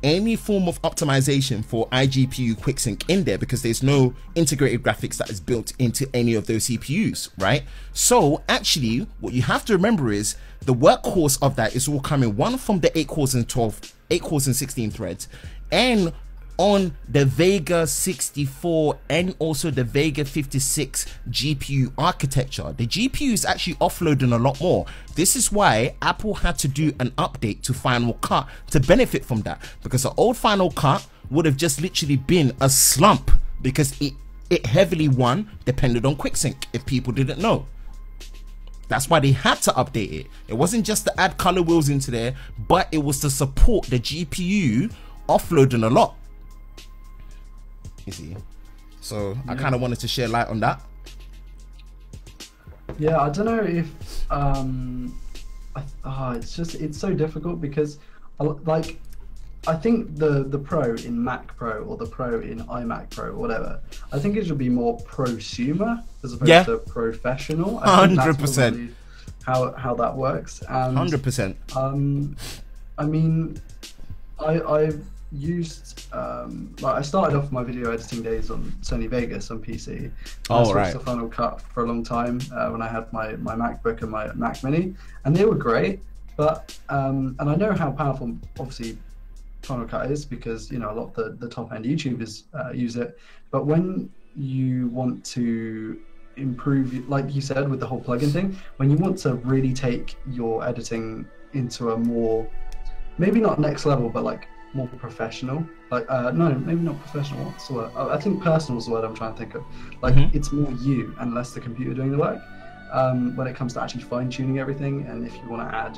any form of optimization for iGPU QuickSync in there because there's no integrated graphics that is built into any of those CPUs, right? So actually, what you have to remember is the workhorse of that is all coming one from the 8 cores and 16 threads, and on the Vega 64 and also the Vega 56 GPU architecture. The GPU is actually offloading a lot more. This is why Apple had to do an update to Final Cut to benefit from that, because the old Final Cut would have just literally been a slump because it heavily depended on QuickSync, if people didn't know. That's why they had to update it. It wasn't just to add color wheels into there, but it was to support the GPU offloading a lot. You see, so I kind of wanted to share light on that. Yeah, I don't know if it's so difficult because like I think the Pro in Mac Pro or the Pro in iMac Pro or whatever, I think it should be more prosumer as opposed to professional. 100%. How that works. 100%. I mean, I've used like I started off my video editing days on Sony Vegas on PC. I switched to Final Cut for a long time when I had my MacBook and my Mac Mini, and they were great. But and I know how powerful obviously Final Cut is because you know a lot of the top end YouTubers use it. But when you want to improve, like you said with the whole plugin thing, when you want to really take your editing into a more, maybe not next level, but like more professional, like no, maybe not professional, what's the word? I think personal is the word I'm trying to think of. Like it's more you and less the computer doing the work when it comes to actually fine-tuning everything. And if you want to add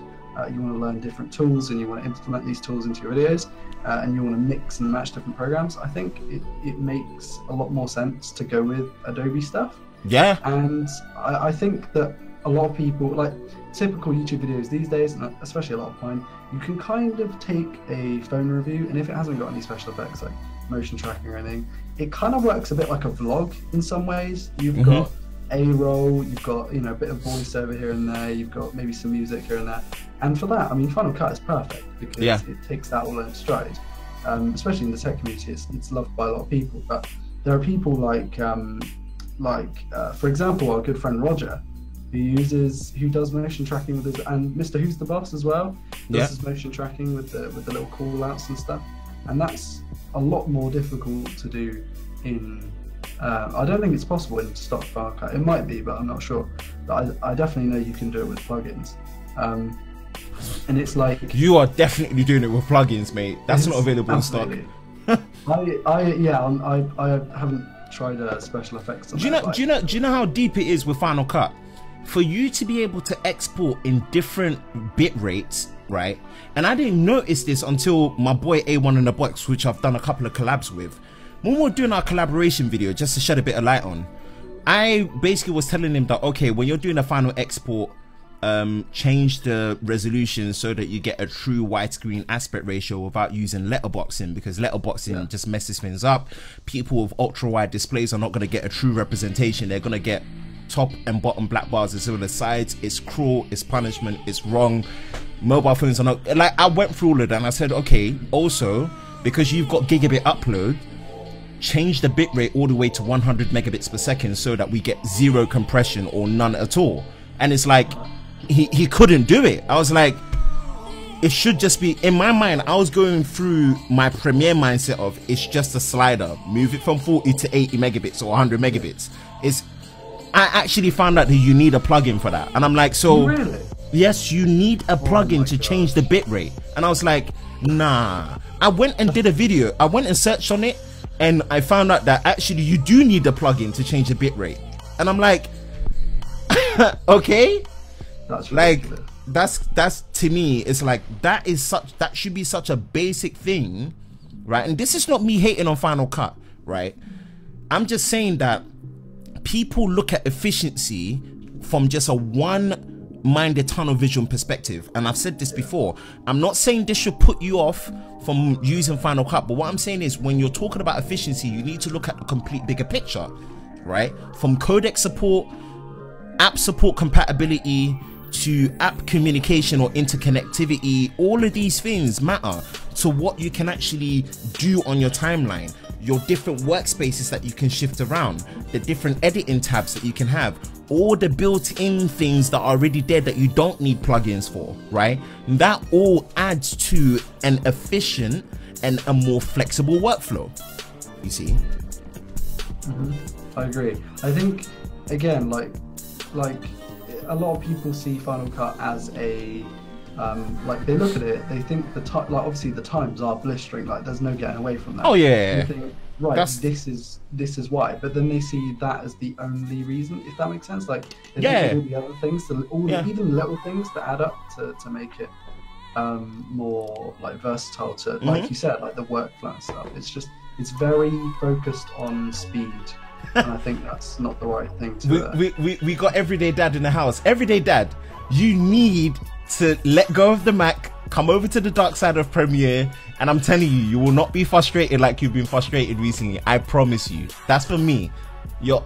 you want to learn different tools and you want to implement these tools into your videos and you want to mix and match different programs, I think it makes a lot more sense to go with Adobe stuff. Yeah. And I think that a lot of people, like typical YouTube videos these days, and especially a lot of mine, you can kind of take a phone review, and if it hasn't got any special effects like motion tracking or anything, it kind of works a bit like a vlog in some ways. You've got A-roll, you've got, you know, a bit of voiceover here and there, you've got maybe some music here and there, and for that, I mean, Final Cut is perfect because it takes that all in its stride. Especially in the tech community, it's loved by a lot of people. But there are people like for example, our good friend Roger, who does motion tracking with his, and Mr. Who's the Boss as well, does his motion tracking with the little call outs and stuff, and that's a lot more difficult to do in. I don't think it's possible in stock Final Cut. It might be, but I'm not sure. But I definitely know you can do it with plugins. And it's like you are definitely doing it with plugins, mate. That's not available in stock. I haven't tried special effects. Do you know how deep it is with Final Cut? For you to be able to export in different bit rates, right? And I didn't notice this until my boy A1 in the Box, which I've done a couple of collabs with. When we were doing our collaboration video, just to shed a bit of light on, I basically was telling him that, okay, when you're doing a final export, change the resolution so that you get a true widescreen aspect ratio without using letterboxing, because letterboxing just messes things up. People with ultra wide displays are not going to get a true representation. They're going to get top and bottom black bars instead of the sides. It's cruel, it's punishment, it's wrong. Mobile phones are not, like, I went through all of that and I said, okay, also because you've got gigabit upload, change the bitrate all the way to 100 megabits per second so that we get zero compression or none at all. And it's like he couldn't do it. I was like, it should just be, in my mind, I was going through my Premiere mindset of it's just a slider, move it from 40 to 80 megabits or 100 megabits. I actually found out that you need a plugin for that, and I'm like, so really? yes, you need a plugin to change the bitrate. And I was like, nah. I went and did a video. I went and searched on it, and I found out that actually you do need a plugin to change the bitrate. And I'm like, okay, That's like ridiculous. that's to me, it's like that should be such a basic thing, right? And this is not me hating on Final Cut, right? I'm just saying that people look at efficiency from just a one-minded tunnel vision perspective. And I've said this before, I'm not saying this should put you off from using Final Cut, but what I'm saying is when you're talking about efficiency, you need to look at the complete bigger picture, right? From codec support, app support compatibility, to app communication or interconnectivity, all of these things matter to what you can actually do on your timeline, your different workspaces that you can shift around, the different editing tabs that you can have, all the built-in things that are already there that you don't need plugins for, right? And that all adds to an efficient and a more flexible workflow, you see. I agree. I think, again, like a lot of people see Final Cut as a like they look at it, they think the time, like obviously the times are blistering, like there's no getting away from that. Oh yeah, they think, right, this is why, but then they see that as the only reason, if that makes sense. Like they think all the other things, even little things that add up to make it more like versatile to, like you said, like the workflow and stuff. It's very focused on speed. And I think that's not the right thing to we got everyday dad in the house. Everyday dad, you need to let go of the Mac, come over to the dark side of Premiere, and I'm telling you, you will not be frustrated like you've been frustrated recently. I promise you. That's for me, your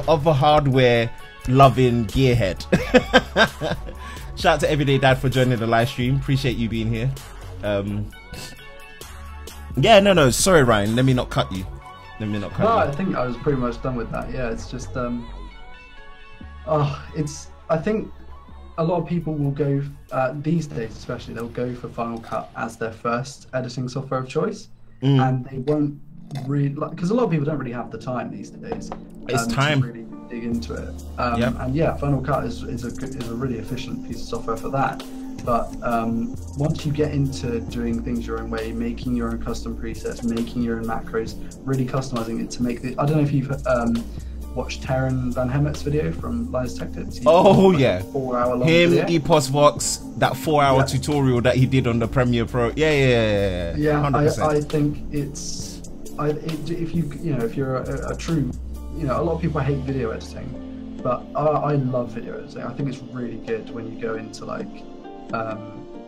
other hardware loving gearhead. Shout out to Everyday Dad for joining the live stream. Appreciate you being here. Yeah, no, sorry Ryan, let me not cut you. I think I was pretty much done with that. Yeah, it's just I think a lot of people will go these days, especially they'll go for Final Cut as their first editing software of choice, and they won't really, because a lot of people don't really have the time these days. It's time to really dig into it. And yeah, Final Cut is a really efficient piece of software for that. But once you get into doing things your own way, making your own custom presets, making your own macros, really customizing it to make the, I don't know if you've watched Taryn Van Hemmet's video from Lies Tech Tips. Oh yeah, 4 hour long him, video. Epos Vox, that 4 hour tutorial that he did on the Premiere Pro. Yeah. 100%. I think if you're a true, a lot of people hate video editing, but I love video editing. I think it's really good when you go into like.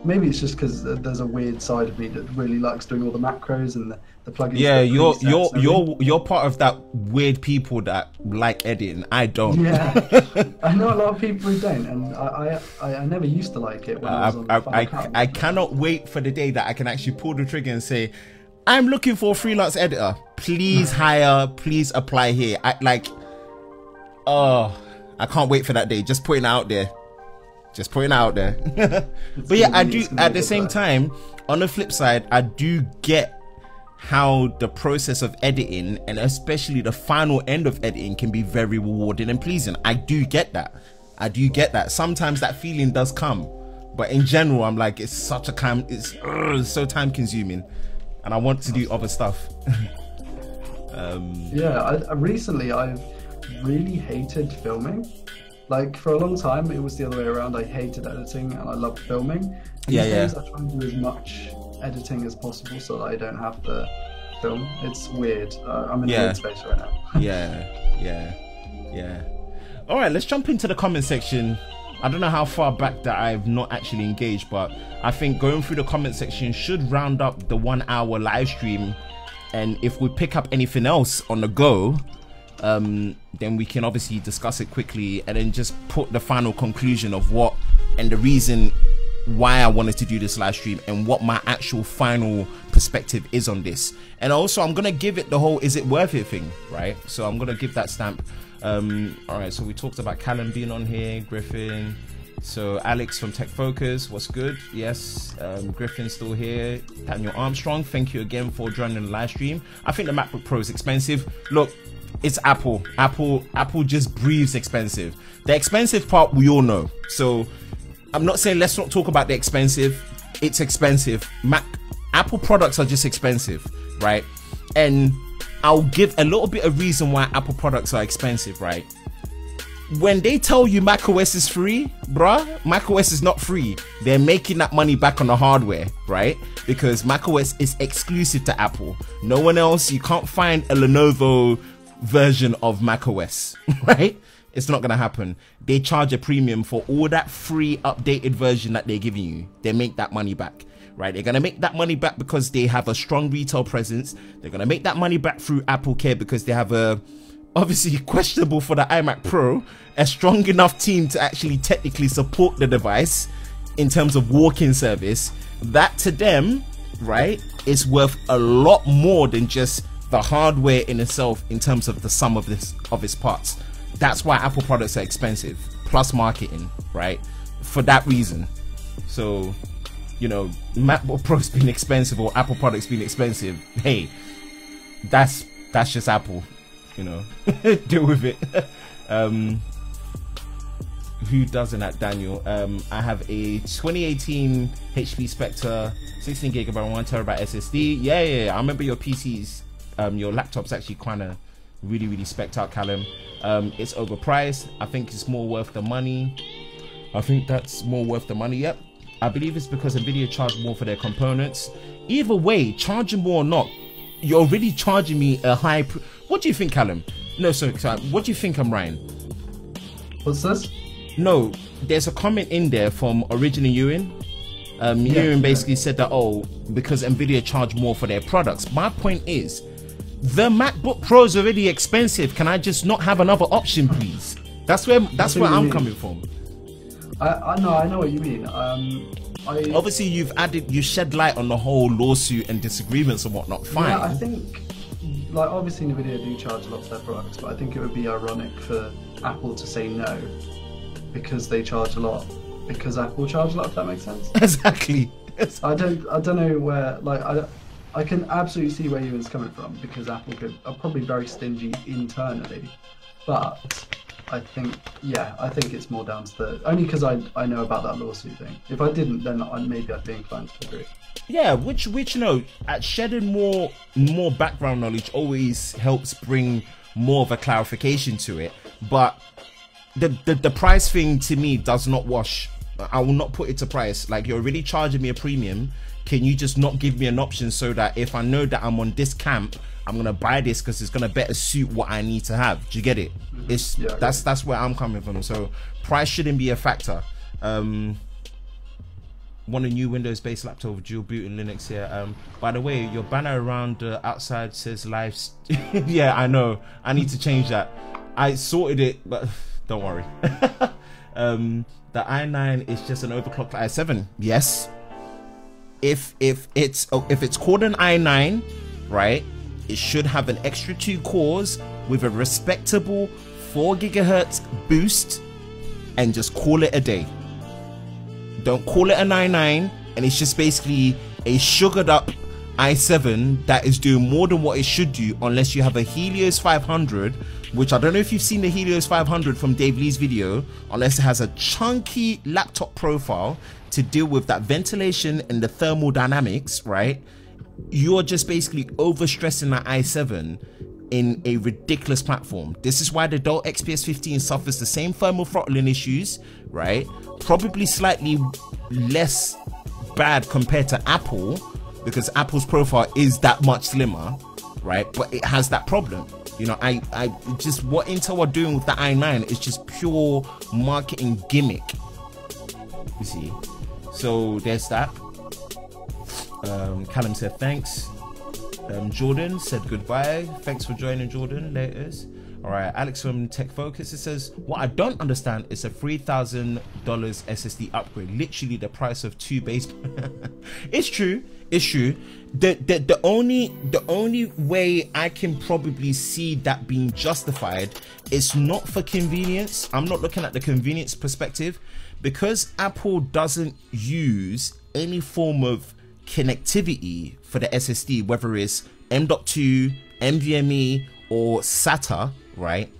Maybe it's just because there's a weird side of me that really likes doing all the macros and the plugins. Yeah, you're part of that weird people that like editing. I don't. Yeah, I know a lot of people who don't, and I never used to like it when I was on Final Cut. I cannot wait for the day that I can actually pull the trigger and say, I'm looking for a freelance editor. Please hire. Please apply here. I can't wait for that day. Just putting it out there. But yeah, I do at the same time, on the flip side, I do get how the process of editing, and especially the final end of editing, can be very rewarding and pleasing. I do get that. Sometimes that feeling does come, but in general, I'm like, it's so time consuming, and I want to do other stuff. Recently I've really hated filming. Like for a long time, it was the other way around. I hated editing and I loved filming. These days, I try and do as much editing as possible so that I don't have to film. It's weird. I'm in a weird space right now. Yeah. All right, let's jump into the comment section. I don't know how far back that I've not actually engaged, but I think going through the comment section should round up the 1 hour live stream. And if we pick up anything else on the go, then we can obviously discuss it quickly and then just put the final conclusion of what and the reason why I wanted to do this live stream and what my actual final perspective is on this. And also I'm gonna give it the whole is it worth it thing, right? So I'm gonna give that stamp. All right, so we talked about Callum being on here, Griffin. So Alex from Tech Focus, what's good? Yes, Griffin's still here. Daniel Armstrong, thank you again for joining the live stream. I think the MacBook Pro is expensive. Look, it's Apple. Apple just breathes expensive. The expensive part we all know. So I'm not saying let's not talk about the expensive. It's expensive. Apple products are just expensive, right? And I'll give a little bit of reason why Apple products are expensive, right? When they tell you macOS is free, bruh, macOS is not free. They're making that money back on the hardware, right? Because macOS is exclusive to Apple. No one else, you can't find a Lenovo version of macOS, right? It's not gonna happen. They charge a premium for all that free updated version that they're giving you. They make that money back, right? They're gonna make that money back because they have a strong retail presence. They're gonna make that money back through Apple Care because they have a, obviously questionable for the iMac Pro, a strong enough team to actually technically support the device in terms of walk-in service. That to them, right, is worth a lot more than just the hardware in itself in terms of the sum of its parts. That's why Apple products are expensive, plus marketing, right? For that reason. So, you know, MacBook Pro's been expensive or Apple products being expensive. Hey, that's just Apple, you know. Deal with it. Who doesn't at Daniel? I have a 2018 HP Spectre 16GB 1TB SSD. Yeah. I remember your PCs, your laptop's actually kind of really spec'd out, Callum. It's overpriced. I think it's more worth the money. I think that's more worth the money. Yep. I believe it's because Nvidia charged more for their components. Either way, charging more or not, you're already charging me a high. What do you think, Callum? No, sorry. What do you think, Ryan? What's this? No, there's a comment in there from Original Ewan. Ewan basically said that, oh, because Nvidia charged more for their products. My point is, the MacBook Pro is already expensive. Can I just not have another option, please? That's where I'm coming from. I know what you mean. Obviously, you shed light on the whole lawsuit and disagreements and whatnot. Fine. Yeah, I think, like, obviously Nvidia do charge a lot for their products, but I think it would be ironic for Apple to say no because they charge a lot. Because Apple charge a lot, if that makes sense. Exactly. I don't know where, like, I can absolutely see where Ewan's coming from because Apple are probably very stingy internally, but I think it's more down to the, only because I know about that lawsuit thing. If I didn't, then maybe I'd be inclined to agree. Yeah, which you know, at shedding more background knowledge always helps bring more of a clarification to it. But the price thing to me does not wash. I will not put it to price. Like, you're already charging me a premium. Can you just not give me an option so that if I know that I'm on this camp, I'm gonna buy this because it's gonna better suit what I need to have? Do you get it? It's that's where I'm coming from. So price shouldn't be a factor. Want a new Windows-based laptop with dual boot and Linux here. By the way, your banner around the outside says live. Yeah, I know. I need to change that. I sorted it, but don't worry. The i9 is just an overclocked i7. Yes. If it's called an i9, right, it should have an extra 2 cores with a respectable 4 GHz boost, and just call it a day. Don't call it an i9 and it's just basically a sugared up i7 that is doing more than what it should do, unless you have a Helios 500, which I don't know if you've seen the Helios 500 from Dave Lee's video, unless it has a chunky laptop profile to deal with that ventilation and the thermal dynamics, right? You're just basically overstressing that i7 in a ridiculous platform. This is why the Dell XPS 15 suffers the same thermal throttling issues, right? Probably slightly less bad compared to Apple, because Apple's profile is that much slimmer, right? But it has that problem. You know, I just, what Intel are doing with the i9 is just pure marketing gimmick, you see. So there's that. Callum said thanks. Jordan said goodbye. Thanks for joining, Jordan. Laters. All right, Alex from Tech Focus, it says, what I don't understand is a $3,000 SSD upgrade, literally the price of 2 base. It's true. The only way I can probably see that being justified is not for convenience. I'm not looking at the convenience perspective, because Apple doesn't use any form of connectivity for the SSD, whether it's M.2, NVMe, or SATA, right?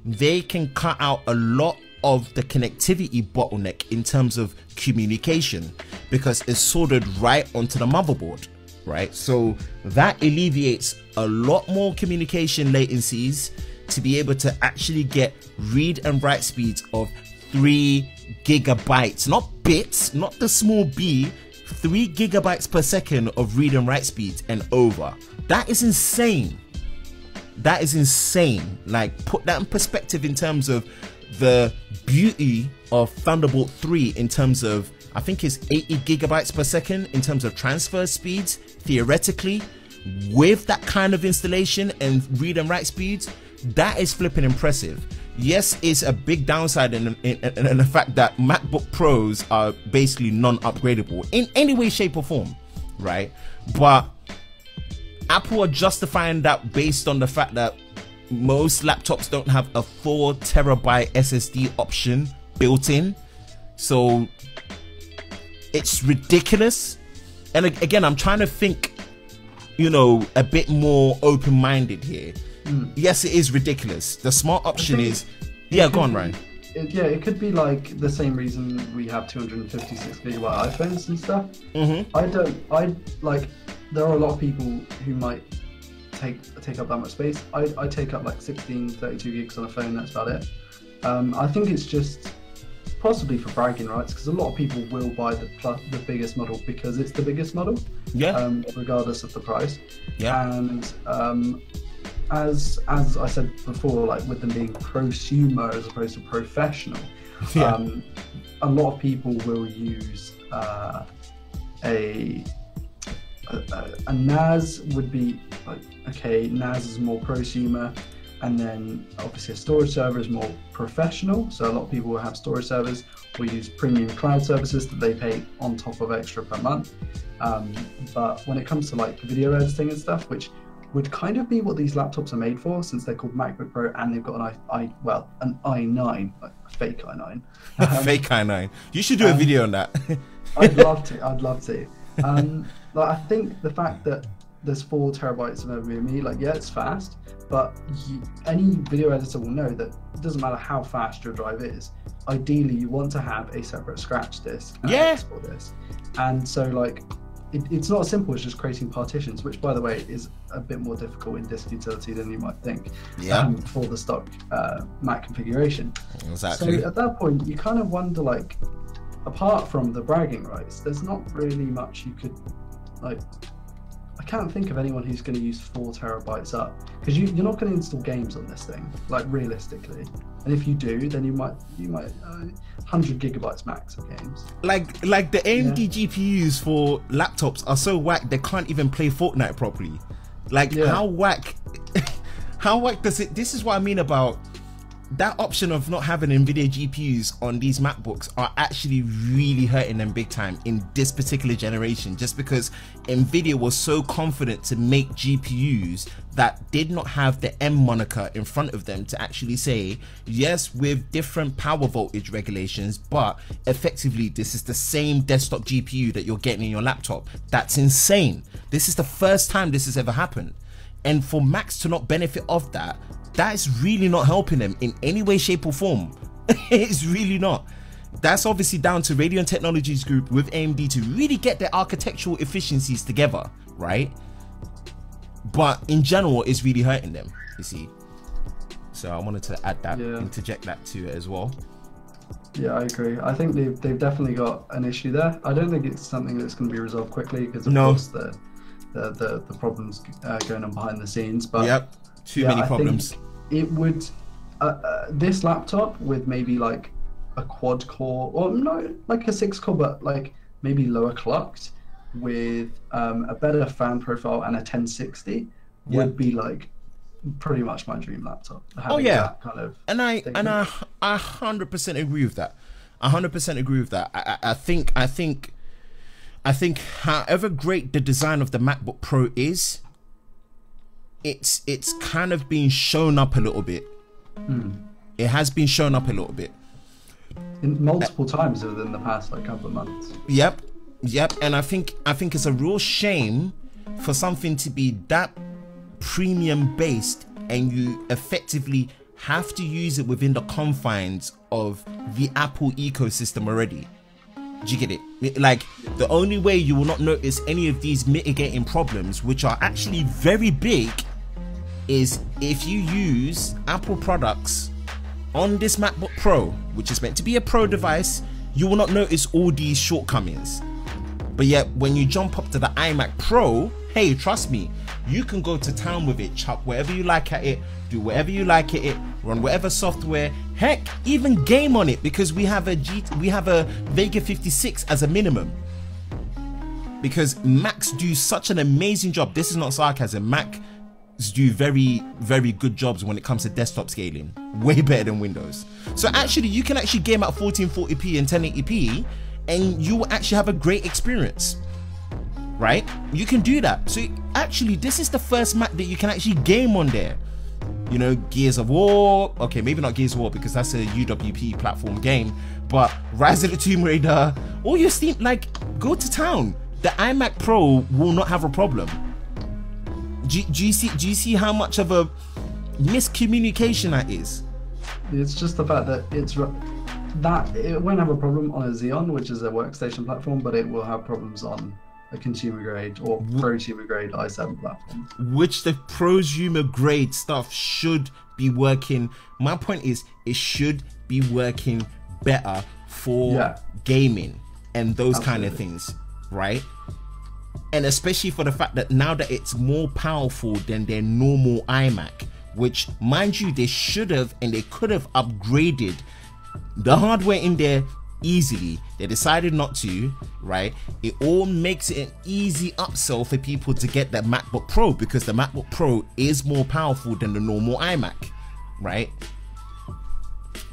They can cut out a lot of the connectivity bottleneck in terms of communication, because it's soldered right onto the motherboard, right? So that alleviates a lot more communication latencies to be able to actually get read and write speeds of 3 gigabytes, not bits, not the small b, 3 gigabytes per second of read and write speeds and over. That is insane. That is insane. Like, put that in perspective in terms of the beauty of Thunderbolt 3 in terms of, I think it's 80 gigabytes per second in terms of transfer speeds, theoretically, with that kind of installation and read and write speeds. That is flipping impressive. Yes, it's a big downside in the fact that MacBook Pros are basically non-upgradable in any way, shape or form, right? But Apple are justifying that based on the fact that most laptops don't have a 4 terabyte SSD option built in. So it's ridiculous. And again, I'm trying to think, you know, a bit more open-minded here. Yes, it is ridiculous. The smart option is, yeah, go on, Ryan. It could be like the same reason we have 256 gigabyte iPhones and stuff. There are a lot of people who might take up that much space. I take up like 16, 32 gigs on a phone, that's about it. I think it's just possibly for bragging rights, because a lot of people will buy the biggest model because it's the biggest model, regardless of the price. And as I said before, like with them being prosumer as opposed to professional, a lot of people will use a NAS would be like, okay, NAS is more prosumer, and then obviously a storage server is more professional. So a lot of people will have storage servers, will use premium cloud services that they pay on top of extra per month. But when it comes to like video editing and stuff, which would kind of be what these laptops are made for, since they're called MacBook Pro and they've got an i9, like a fake i9. Fake i9. You should do a video on that. I'd love to. Like, I think the fact that there's 4 terabytes of NVMe, like, yeah, it's fast, but any video editor will know that it doesn't matter how fast your drive is. Ideally, you want to have a separate scratch disk and export disk. And so, like, it's not as simple as just creating partitions, which, by the way, is a bit more difficult in disk utility than you might think for the stock Mac configuration. Exactly. So at that point, you kind of wonder, like, apart from the bragging rights, there's not really much you could, like, I can't think of anyone who's going to use 4 terabytes up, because you're not going to install games on this thing, like, realistically. And if you do, then you might 100 gigabytes max of games. Like the AMD GPUs for laptops are so whack they can't even play Fortnite properly. Like, how whack does it? This is what I mean about that option of not having NVIDIA GPUs on these MacBooks are actually really hurting them big time in this particular generation, just because NVIDIA was so confident to make GPUs that did not have the M moniker in front of them to actually say, yes, with different power voltage regulations, but effectively this is the same desktop GPU that you're getting in your laptop. That's insane. This is the first time this has ever happened. And for Macs to not benefit off that, that is really not helping them in any way, shape or form. It's really not. That's obviously down to Radeon Technologies Group with AMD to really get their architectural efficiencies together, right? But in general, it's really hurting them, you see. So I wanted to add that, interject that to it as well. Yeah, I agree. I think they've definitely got an issue there. I don't think it's something that's going to be resolved quickly, because of course the problems going on behind the scenes. But too many problems. It would this laptop with maybe like a quad core, or not like a 6 core, but like maybe lower clocked with a better fan profile and a 1060 would be like pretty much my dream laptop. That kind of and I 100% agree with that. 100% agree with that. I think however great the design of the MacBook Pro is, it's kind of been shown up a little bit. It has been shown up a little bit in multiple times within the past like couple of months. Yep. And I think it's a real shame for something to be that premium based and you effectively have to use it within the confines of the Apple ecosystem already. Do you get it? Like, the only way you will not notice any of these mitigating problems, which are actually very big, is if you use Apple products on this MacBook Pro, which is meant to be a pro device. You will not notice all these shortcomings. But yet, when you jump up to the iMac Pro, hey, trust me, you can go to town with it, chuck whatever you like at it, do whatever you like at it, run whatever software, heck, even game on it, because we have a Vega 56 as a minimum. Because Macs do such an amazing job. This is not sarcasm. Macs do very, very good jobs when it comes to desktop scaling, way better than Windows. So actually, you can actually game at 1440p and 1080p, and you will actually have a great experience, right? You can do that. So actually, this is the first Mac that you can actually game on there. You know, Gears of War, okay, maybe not Gears of War because that's a UWP platform game, but Rise of the Tomb Raider, all your Steam, like, go to town. The iMac Pro will not have a problem. Do you see how much of a miscommunication that is? It's just the fact that it won't have a problem on a Xeon, which is a workstation platform, but it will have problems on a consumer grade or prosumer grade i7 platform. Which the prosumer grade stuff should be working. My point is, it should be working better for gaming and those kind of things, right? And especially for the fact that now that it's more powerful than their normal iMac, which, mind you, they should have and they could have upgraded the hardware in there easily. They decided not to, right? It all makes it an easy upsell for people to get the MacBook Pro, because the MacBook Pro is more powerful than the normal iMac, right?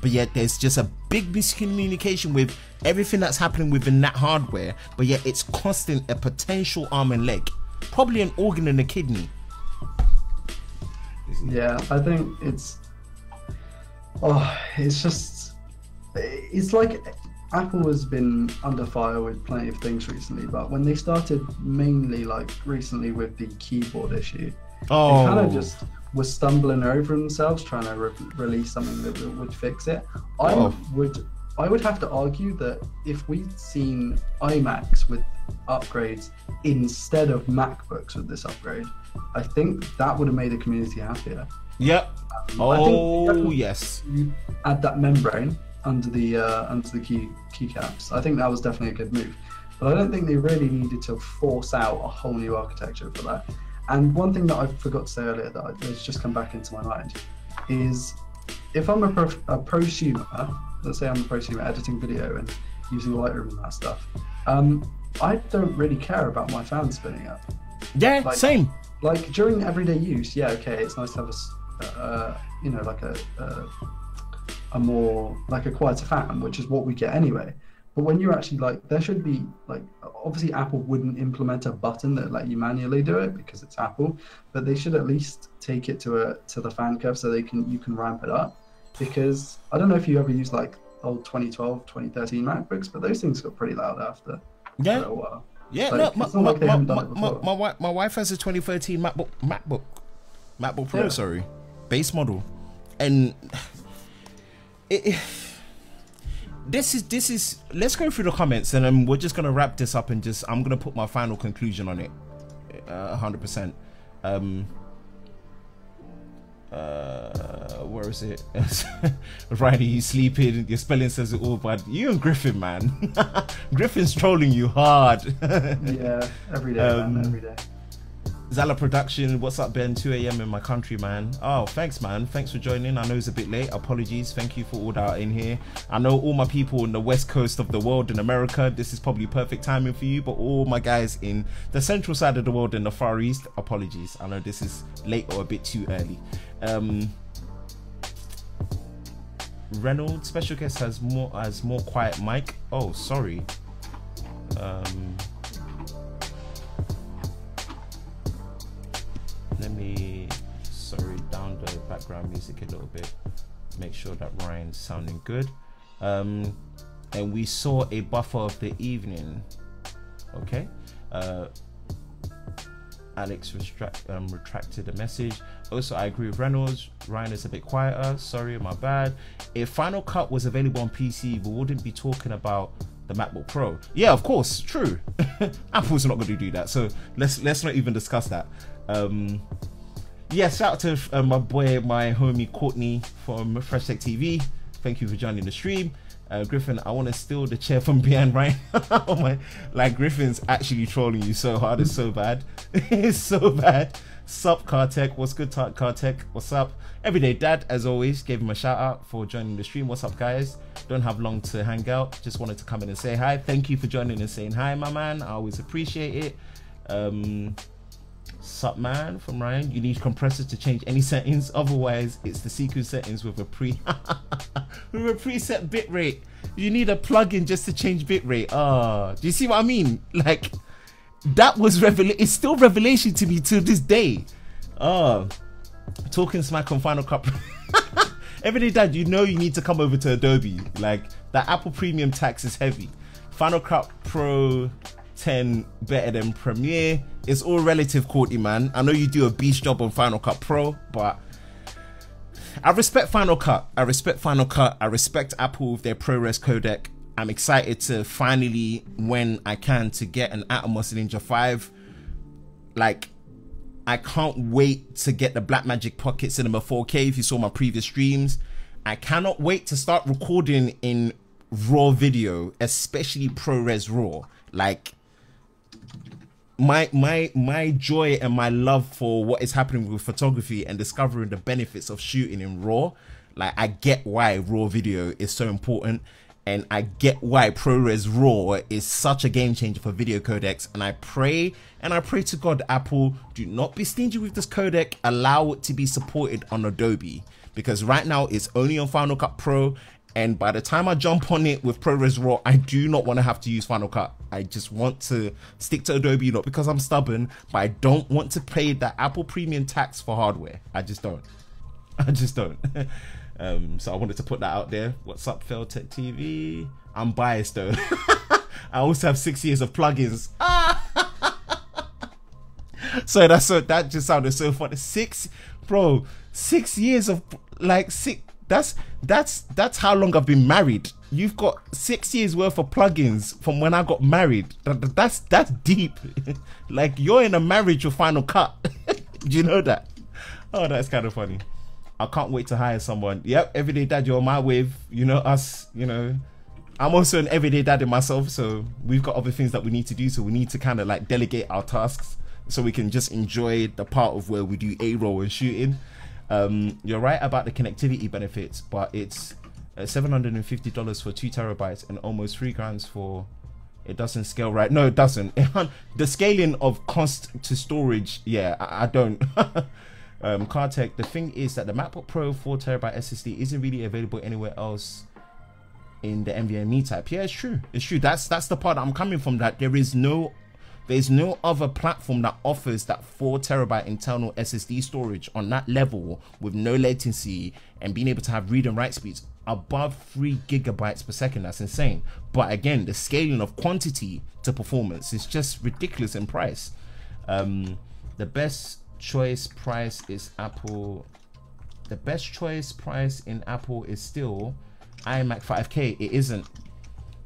But yet there's just a big miscommunication with everything that's happening within that hardware, but yet it's costing a potential arm and leg, probably an organ and a kidney. Yeah, I think it's like Apple has been under fire with plenty of things recently, but when they started mainly like recently with the keyboard issue, they kind of just was stumbling over themselves trying to release something that would fix it. I would have to argue that if we'd seen iMacs with upgrades instead of MacBooks with this upgrade, I think that would have made the community happier. Yep. Yes. You add that membrane under the keycaps. I think that was definitely a good move, but I don't think they really needed to force out a whole new architecture for that. And one thing that I forgot to say earlier that has just come back into my mind is, if I'm a prosumer, let's say I'm a prosumer editing video and using Lightroom and that stuff, I don't really care about my fan spinning up. Yeah, like, same. Like during everyday use, yeah, okay, it's nice to have a more like a quieter fan, which is what we get anyway. But when you're actually like, there should be like, obviously Apple wouldn't implement a button that let you manually do it because it's Apple, but they should at least take it to the fan curve so you can ramp it up. Because I don't know if you ever used like old 2012, 2013 MacBooks, but those things got pretty loud after a while. Yeah, like, no, my wife has a 2013 MacBook Pro, sorry, base model, and this is. Let's go through the comments, and then we're just gonna wrap this up, and I'm gonna put my final conclusion on it, 100%. Where is it? Riley, you sleeping, your spelling says it all, but you and Griffin, man. Griffin's trolling you hard. Yeah, every day, man, every day. Zala Production, what's up, Ben? 2 a.m. in my country, man. Oh, thanks, man. Thanks for joining. I know it's a bit late. Apologies. Thank you for all that in here. I know all my people on the west coast of the world in America, this is probably perfect timing for you, but all my guys in the central side of the world in the Far East, apologies. I know this is late or a bit too early. Reynolds, special guest has more quiet mic. Oh, sorry. Let me down the background music a little bit, make sure that Ryan's sounding good. And we saw a buffer of the evening. Okay. Alex retracted the message. Also, I agree with Reynolds. Ryan is a bit quieter. Sorry, my bad. If Final Cut was available on PC, we wouldn't be talking about the MacBook Pro. Yeah, of course, true. Apple's not going to do that, so let's not even discuss that. Yeah, shout out to my boy, my homie Courtney from Fresh Tech TV. Thank you for joining the stream. Griffin, I want to steal the chair from behind Ryan. Oh my, like Griffin's actually trolling you so hard. It's so bad. It's so bad. Sup, Cartech? What's good, Cartech? What's up? Everyday Dad, as always, gave him a shout out for joining the stream. What's up, guys? Don't have long to hang out. Just wanted to come in and say hi. Thank you for joining and saying hi, my man. I always appreciate it. Sup, man, from Ryan. You need compressors to change any settings. Otherwise, it's the sequence settings with a with a preset bitrate. You need a plugin just to change bitrate. Do you see what I mean? Like, that was it's still revelation to me to this day. Talking smack on Final Cut. Everyday Dad, you know you need to come over to Adobe. Like, the Apple Premium tax is heavy. Final Cut Pro 10 better than Premiere. It's all relative, Courtney, man. I know you do a beast job on Final Cut Pro, but I respect Final Cut. I respect Final Cut. I respect Apple with their ProRes codec. I'm excited to finally, when I can, to get an Atomos Ninja V. Like, I can't wait to get the Blackmagic Pocket Cinema 4K if you saw my previous streams. I cannot wait to start recording in RAW video, especially ProRes RAW. Like, my joy and my love for what is happening with photography and discovering the benefits of shooting in RAW, like, I get why RAW video is so important, and I get why ProRes RAW is such a game changer for video codecs. And I pray to God, Apple, do not be stingy with this codec. Allow it to be supported on Adobe, because right now it's only on Final Cut Pro. And by the time I jump on it with ProRes RAW, I do not want to have to use Final Cut. I just want to stick to Adobe, not because I'm stubborn, but I don't want to pay the Apple Premium tax for hardware. I just don't. I just don't. So I wanted to put that out there. What's up, Fail Tech TV? I'm biased though. I also have 6 years of plugins. So that just sounded so funny. 6 years of like that's how long I've been married. You've got 6 years worth of plugins from when I got married. That's deep. Like, you're in a marriage with Final Cut. Do you know that? Oh, that's kind of funny. I can't wait to hire someone. Yep, Everyday Dad, you're on my wave. You know us, you know. I'm also an everyday dad in myself, so we've got other things that we need to do. So we need to kind of like delegate our tasks so we can just enjoy the part of where we do A-roll and shooting. You're right about the connectivity benefits, but it's $750 for 2 terabytes and almost 3 grand for, it doesn't scale right. No, it doesn't. The scaling of cost to storage, yeah, I don't. Cartech, the thing is that the MacBook Pro 4 terabyte SSD isn't really available anywhere else in the NVMe type. Yeah, it's true. It's true. That's the part I'm coming from, that there's no other platform that offers that 4 terabyte internal SSD storage on that level with no latency and being able to have read and write speeds above 3 gigabytes per second. That's insane. But again, the scaling of quantity to performance is just ridiculous in price. The best choice price is Apple. The best choice price in Apple is still iMac 5K. It isn't.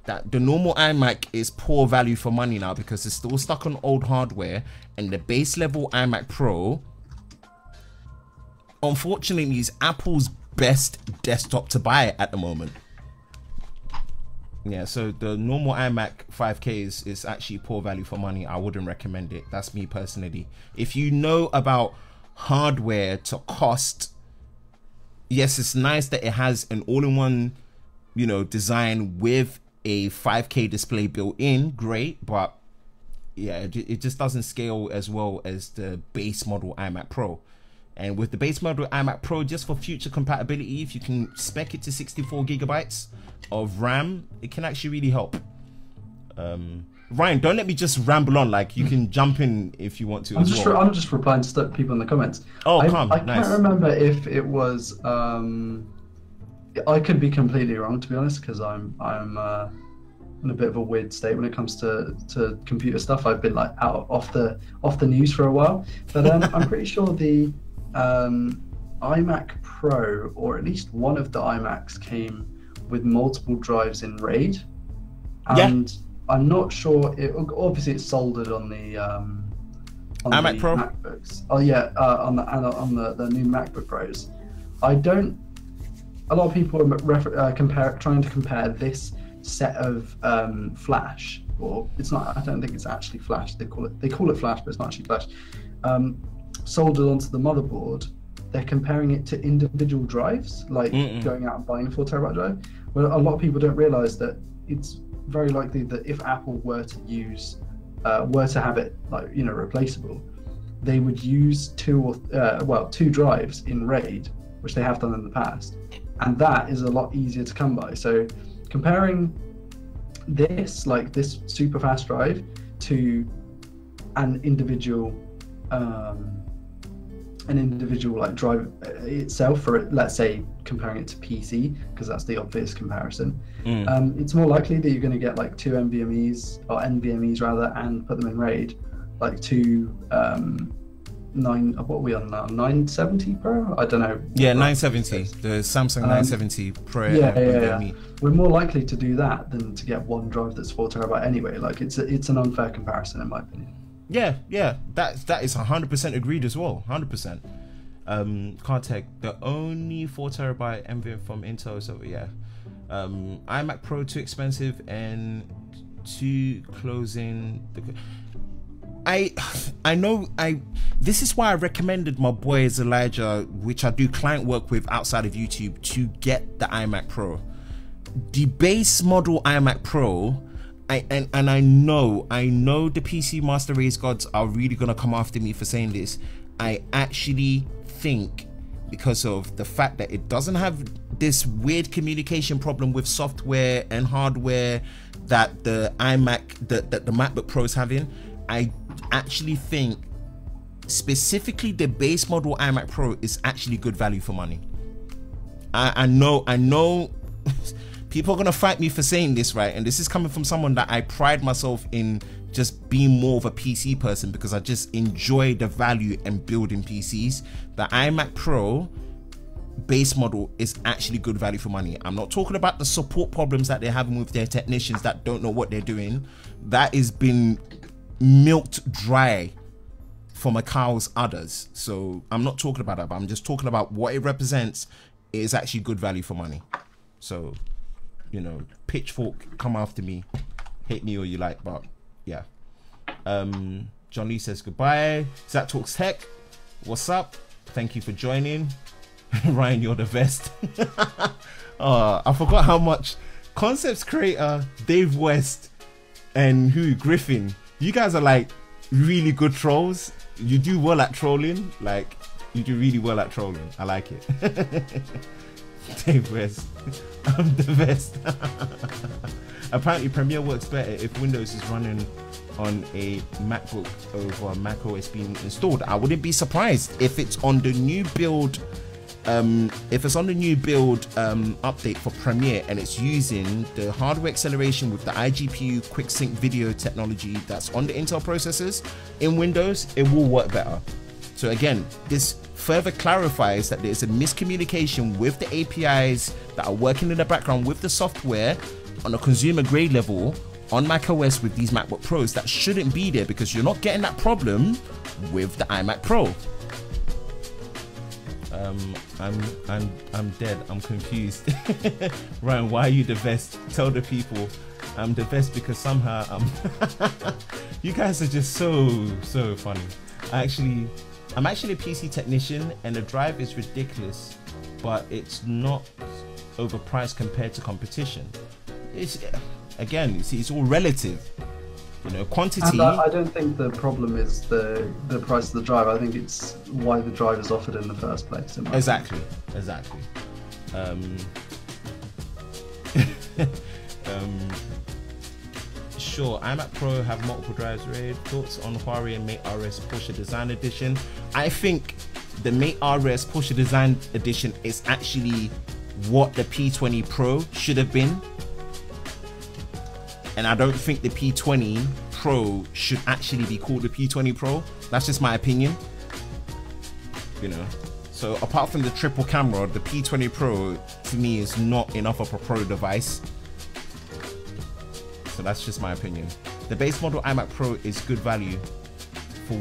That the normal iMac is poor value for money now because it's still stuck on old hardware, and the base level iMac Pro, unfortunately, is Apple's best desktop to buy at the moment. Yeah, so the normal iMac 5K is actually poor value for money. I wouldn't recommend it. That's me personally. If you know about hardware to cost, yes, it's nice that it has an all-in-one, you know, design with a 5K display built in, great, but yeah, it just doesn't scale as well as the base model iMac Pro. And with the base model iMac Pro, just for future compatibility, if you can spec it to 64 gigabytes of RAM, it can actually really help. Ryan, don't let me just ramble on. Like, you can jump in if you want to. I'm just replying to people in the comments. Oh, calm. I can't remember if it was. I could be completely wrong, to be honest, because I'm in a bit of a weird state when it comes to computer stuff. I've been like off the news for a while, but I'm pretty sure the iMac Pro, or at least one of the iMacs, came with multiple drives in RAID, and I'm not sure. Obviously, it's soldered on the iMac Pro MacBooks. Oh yeah, on the new MacBook Pros. A lot of people are trying to compare this set of flash, or it's not. I don't think it's actually flash. They call it flash, but it's not actually flash. Soldered onto the motherboard. They're comparing it to individual drives, like going out and buying a 4 terabyte drive. Well, a lot of people don't realize that it's very likely that if Apple were to have it replaceable, they would use two drives in RAID, which they have done in the past, and that is a lot easier to come by. So comparing this super fast drive to an individual drive itself, for let's say comparing it to PC, because that's the obvious comparison, it's more likely that you're going to get like two NVMEs or NVMEs rather, and put them in RAID, like two 970 Pro? I don't know. Yeah, 970. The Samsung 970 Pro. Yeah. We're more likely to do that than to get one drive that's 4 terabyte anyway. Like it's an unfair comparison in my opinion. Yeah, that is 100% agreed as well. 100%. Cartech, the only 4 terabyte NVMe from Intel, so yeah. iMac Pro too expensive and too closing. I know this is why I recommended my boys Elijah, which I do client work with outside of YouTube, to get the iMac Pro. The base model iMac Pro, I know the PC Master Race gods are really gonna come after me for saying this. I actually think, because of the fact that it doesn't have this weird communication problem with software and hardware that the iMac, that the MacBook Pro is having, I actually think specifically the base model iMac Pro is actually good value for money. I know people are gonna fight me for saying this, right? And this is coming from someone that I pride myself in just being more of a PC person, because I just enjoy the value and building PCs. The iMac Pro base model is actually good value for money. I'm not talking about the support problems that they're having with their technicians that don't know what they're doing. That has been milked dry from a cow's udders. So I'm not talking about that, but I'm just talking about what it represents. It is actually good value for money. So, you know, pitchfork, come after me, hate me all you like, but yeah. John Lee says goodbye. Zach Talks Tech, what's up? Thank you for joining. Ryan, you're the best. I forgot how much concepts creator Dave West and Griffin, you guys are like really good trolls. You do well at trolling. Like, you do really well at trolling. I like it. Dave West, I'm the best. Apparently Premiere works better if Windows is running on a MacBook over Mac OS being installed. I wouldn't be surprised if it's on the new build. Update for Premiere and it's using the hardware acceleration with the iGPU quick sync video technology that's on the Intel processors in Windows, it will work better. So again, this further clarifies that there's a miscommunication with the APIs that are working in the background with the software on a consumer grade level on Mac OS with these MacBook Pros that shouldn't be there, because you're not getting that problem with the iMac Pro. I'm dead. I'm confused. Ryan, why are you the best? Tell the people I'm the best because somehow you guys are just so funny. I'm actually a PC technician and the drive is ridiculous, but it's not overpriced compared to competition. It's all relative. You know, quantity. And I don't think the problem is the price of the drive. I think it's why the drive is offered in the first place. Exactly. Sure, iMac Pro have multiple drives rated. Thoughts on Huawei and Mate RS Porsche Design Edition? I think the Mate RS Porsche Design Edition is actually what the P20 Pro should have been. and I don't think the P20 Pro should actually be called the P20 Pro. That's just my opinion, you know. So apart from the triple camera, the P20 Pro to me is not enough of a pro device. So that's just my opinion. The base model iMac Pro is good value for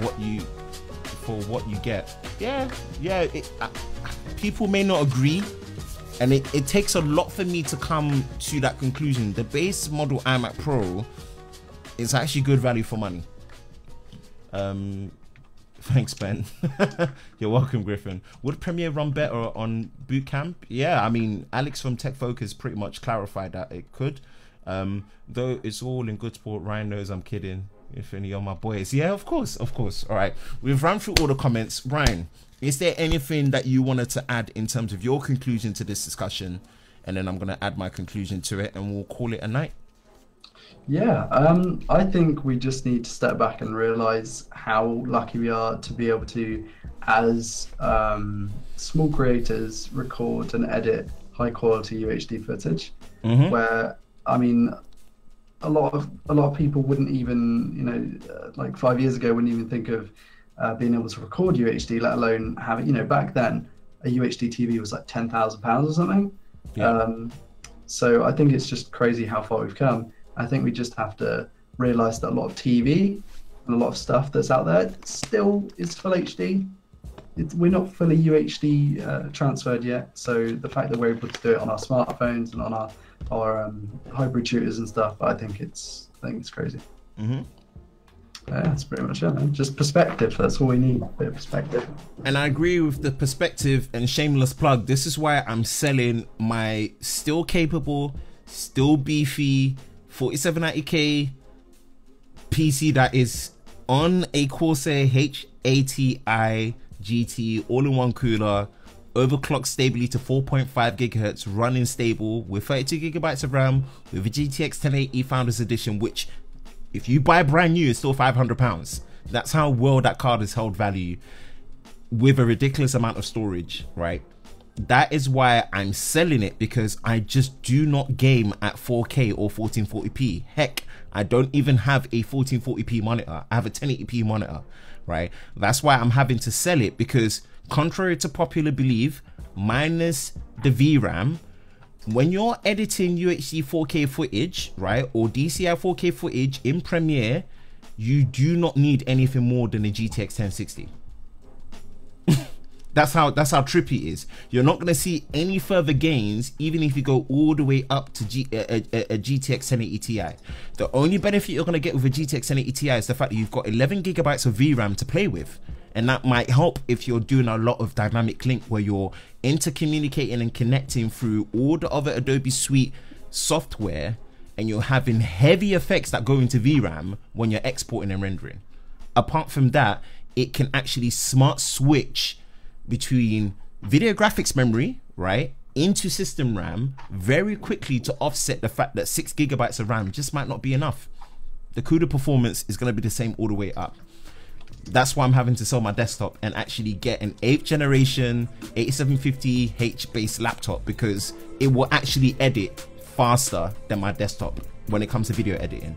what you get. Yeah, people may not agree, and it takes a lot for me to come to that conclusion. The base model iMac Pro is actually good value for money. Thanks, Ben. You're welcome, Griffin. Would Premiere run better on boot camp? Yeah, I mean, Alex from Tech Focus pretty much clarified that it could. Though it's all in good sport. Ryan knows I'm kidding. If any of my boys. Yeah, of course. All right, we've run through all the comments. Ryan, is there anything that you wanted to add in terms of your conclusion to this discussion? And then I'm going to add my conclusion to it, and we'll call it a night. Yeah, I think we just need to step back and realize how lucky we are to be able to, as small creators, record and edit high quality UHD footage. Where, I mean, a lot of people wouldn't even, you know, like 5 years ago, wouldn't even think of being able to record UHD, let alone have it. You know, back then a UHD TV was like £10,000 or something. Yeah. So I think it's just crazy how far we've come. I think we just have to realize that a lot of TV and a lot of stuff that's out there still is full HD. We're not fully UHD transferred yet. So the fact that we're able to do it on our smartphones and on our hybrid shooters and stuff, I think it's crazy. Yeah, that's pretty much it, man. Just perspective. That's all we need. A bit of perspective. And I agree with the perspective, and shameless plug. This is why I'm selling my still capable, still beefy 4790K PC that is on a Corsair H80i GT all-in-one cooler, overclocked stably to 4.5 gigahertz, running stable with 32 gigabytes of RAM with a GTX 1080 Founders Edition, which if you buy brand new, it's still £500. That's how well that card is held value, with a ridiculous amount of storage, right? That is why I'm selling it, because I just do not game at 4K or 1440p. Heck, I don't even have a 1440p monitor. I have a 1080p monitor, right? That's why I'm having to sell it, because contrary to popular belief, minus the VRAM, when you're editing UHD 4K footage, right, or DCI 4K footage in Premiere, you do not need anything more than a GTX 1060. That's how trippy it is. You're not going to see any further gains, even if you go all the way up to a GTX 1080 Ti. The only benefit you're going to get with a GTX 1080 Ti is the fact that you've got 11 gigabytes of VRAM to play with. And that might help if you're doing a lot of dynamic link, where you're intercommunicating and connecting through all the other Adobe Suite software, and you're having heavy effects that go into VRAM when you're exporting and rendering. Apart from that, it can actually smart switch between video graphics memory, right, into system RAM very quickly to offset the fact that 6 gigabytes of RAM just might not be enough. The CUDA performance is going to be the same all the way up. That's why I'm having to sell my desktop and actually get an 8th generation 8750H based laptop, because it will actually edit faster than my desktop when it comes to video editing.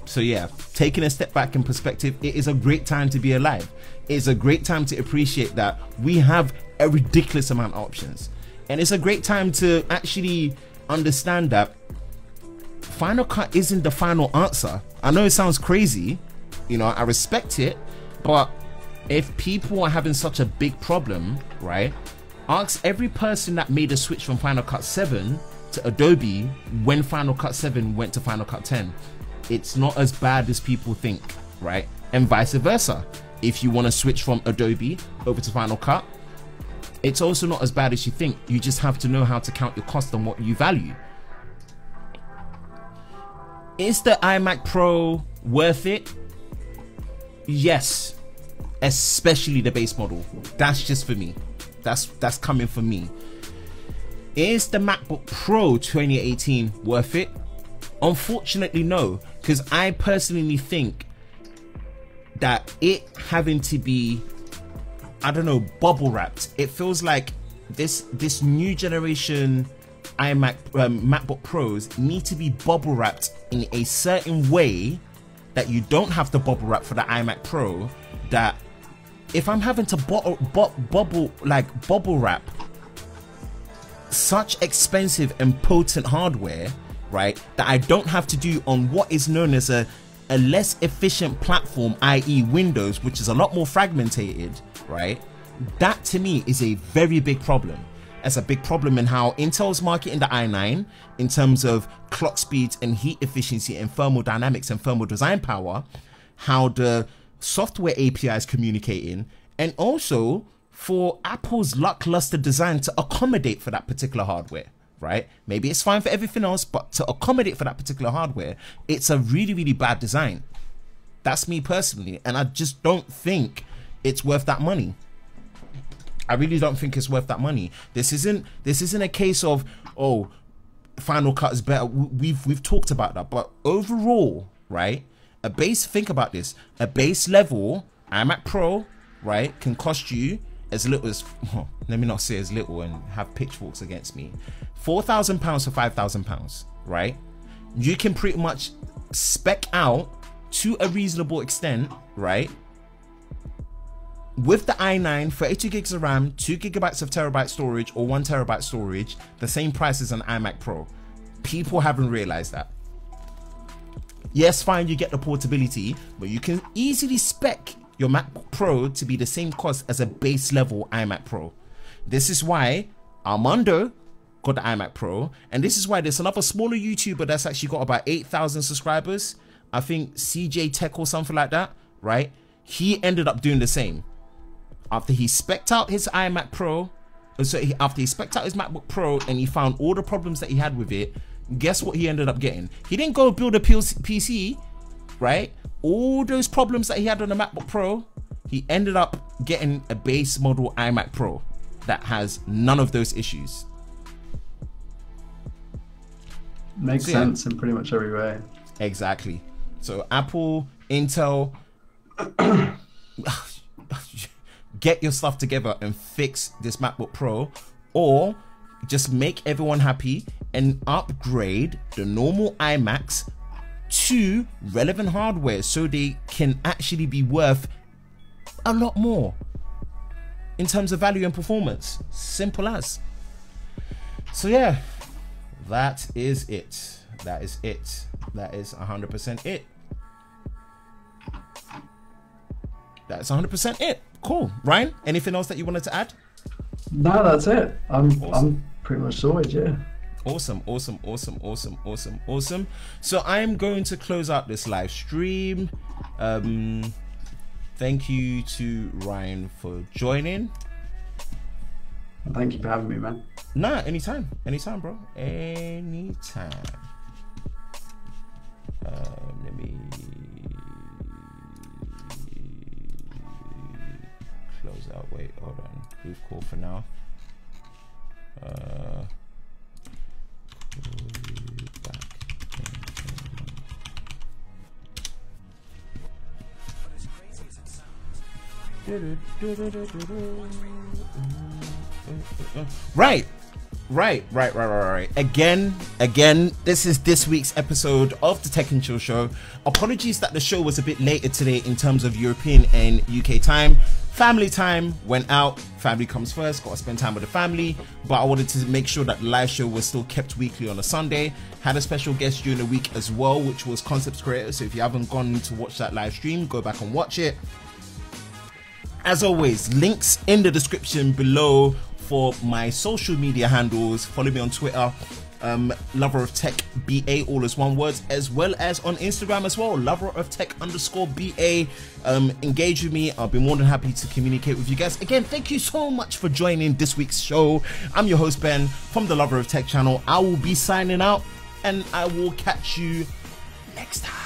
So yeah, taking a step back in perspective, it is a great time to be alive. It's a great time to appreciate that we have a ridiculous amount of options. And it's a great time to actually understand that Final Cut isn't the final answer. I know it sounds crazy, you know, I respect it, but if people are having such a big problem, right, ask every person that made a switch from Final Cut 7 to Adobe when Final Cut 7 went to Final Cut 10. It's not as bad as people think, right? And vice versa. If you want to switch from Adobe over to Final Cut, it's also not as bad as you think. You just have to know how to count your cost and what you value. Is the iMac Pro worth it? Yes, especially the base model. That's just for me. That's coming for me. Is the MacBook Pro 2018 worth it? Unfortunately, no, because I personally think that it having to be, I don't know, bubble wrapped, it feels like this new generation MacBook Pros need to be bubble wrapped in a certain way that you don't have to bubble wrap for the iMac Pro. That if I'm having to bubble wrap such expensive and potent hardware, right, that I don't have to do on what is known as a less efficient platform, i.e. Windows, which is a lot more fragmented, right, that to me is a very big problem. It's a big problem in how Intel's marketing the i9 in terms of clock speeds and heat efficiency and thermal dynamics and thermal design power, how the software API is communicating, and also for Apple's lackluster design to accommodate for that particular hardware, right? Maybe it's fine for everything else, but to accommodate for that particular hardware, it's a really, really bad design. That's me personally, and I just don't think it's worth that money. I really don't think it's worth that money. This isn't a case of, oh, Final Cut is better. We've talked about that, but overall, right? Think about this. A base level iMac Pro, right, can cost you as little as, let me not say as little and have pitchforks against me, £4,000 for £5,000, right? You can pretty much spec out to a reasonable extent, right? With the i9, 32 gigs of RAM, 2 gigabytes of terabyte storage, or 1 terabyte storage, the same price as an iMac Pro. People haven't realized that. Yes, fine, you get the portability, but you can easily spec your MacBook Pro to be the same cost as a base level iMac Pro. This is why Armando got the iMac Pro, and this is why there's another smaller YouTuber that's actually got about 8,000 subscribers. I think CJ Tech or something like that, right? He ended up doing the same. After he spec'd out his iMac Pro, after he spec'd out his MacBook Pro and he found all the problems that he had with it, guess what he ended up getting? He didn't go build a PC, right? All those problems that he had on the MacBook Pro, he ended up getting a base model iMac Pro that has none of those issues. Makes sense in pretty much every way. Exactly. So Apple, Intel, get your stuff together and fix this MacBook Pro, or just make everyone happy and upgrade the normal iMacs to relevant hardware so they can actually be worth a lot more in terms of value and performance. Simple as. So yeah, that is it. That is it. That is 100% it. That's 100% it. Cool. Ryan, anything else that you wanted to add? No, that's it. Awesome. I'm pretty much sorted, yeah. Awesome. So I'm going to close out this live stream. Thank you to Ryan for joining. Thank you for having me, man. Nah, anytime, bro. Anytime. Let me close out. Wait, hold on. Leave call for now. Right. Again, this is this week's episode of the Tech and Chill Show. Apologies that the show was a bit later today in terms of European and UK time. Family time went out. Family comes first. Got to spend time with the family. But I wanted to make sure that the live show was still kept weekly on a Sunday. Had a special guest during the week as well, which was Concepts Creator. So if you haven't gone to watch that live stream, go back and watch it. As always, links in the description below for my social media handles. Follow me on Twitter, Lover of Tech BA, all as one word, as well as on Instagram as well, Lover of Tech _BA. Engage with me. I'll be more than happy to communicate with you guys. Again, thank you so much for joining this week's show. I'm your host Ben from the Lover of Tech channel. I will be signing out, and I will catch you next time.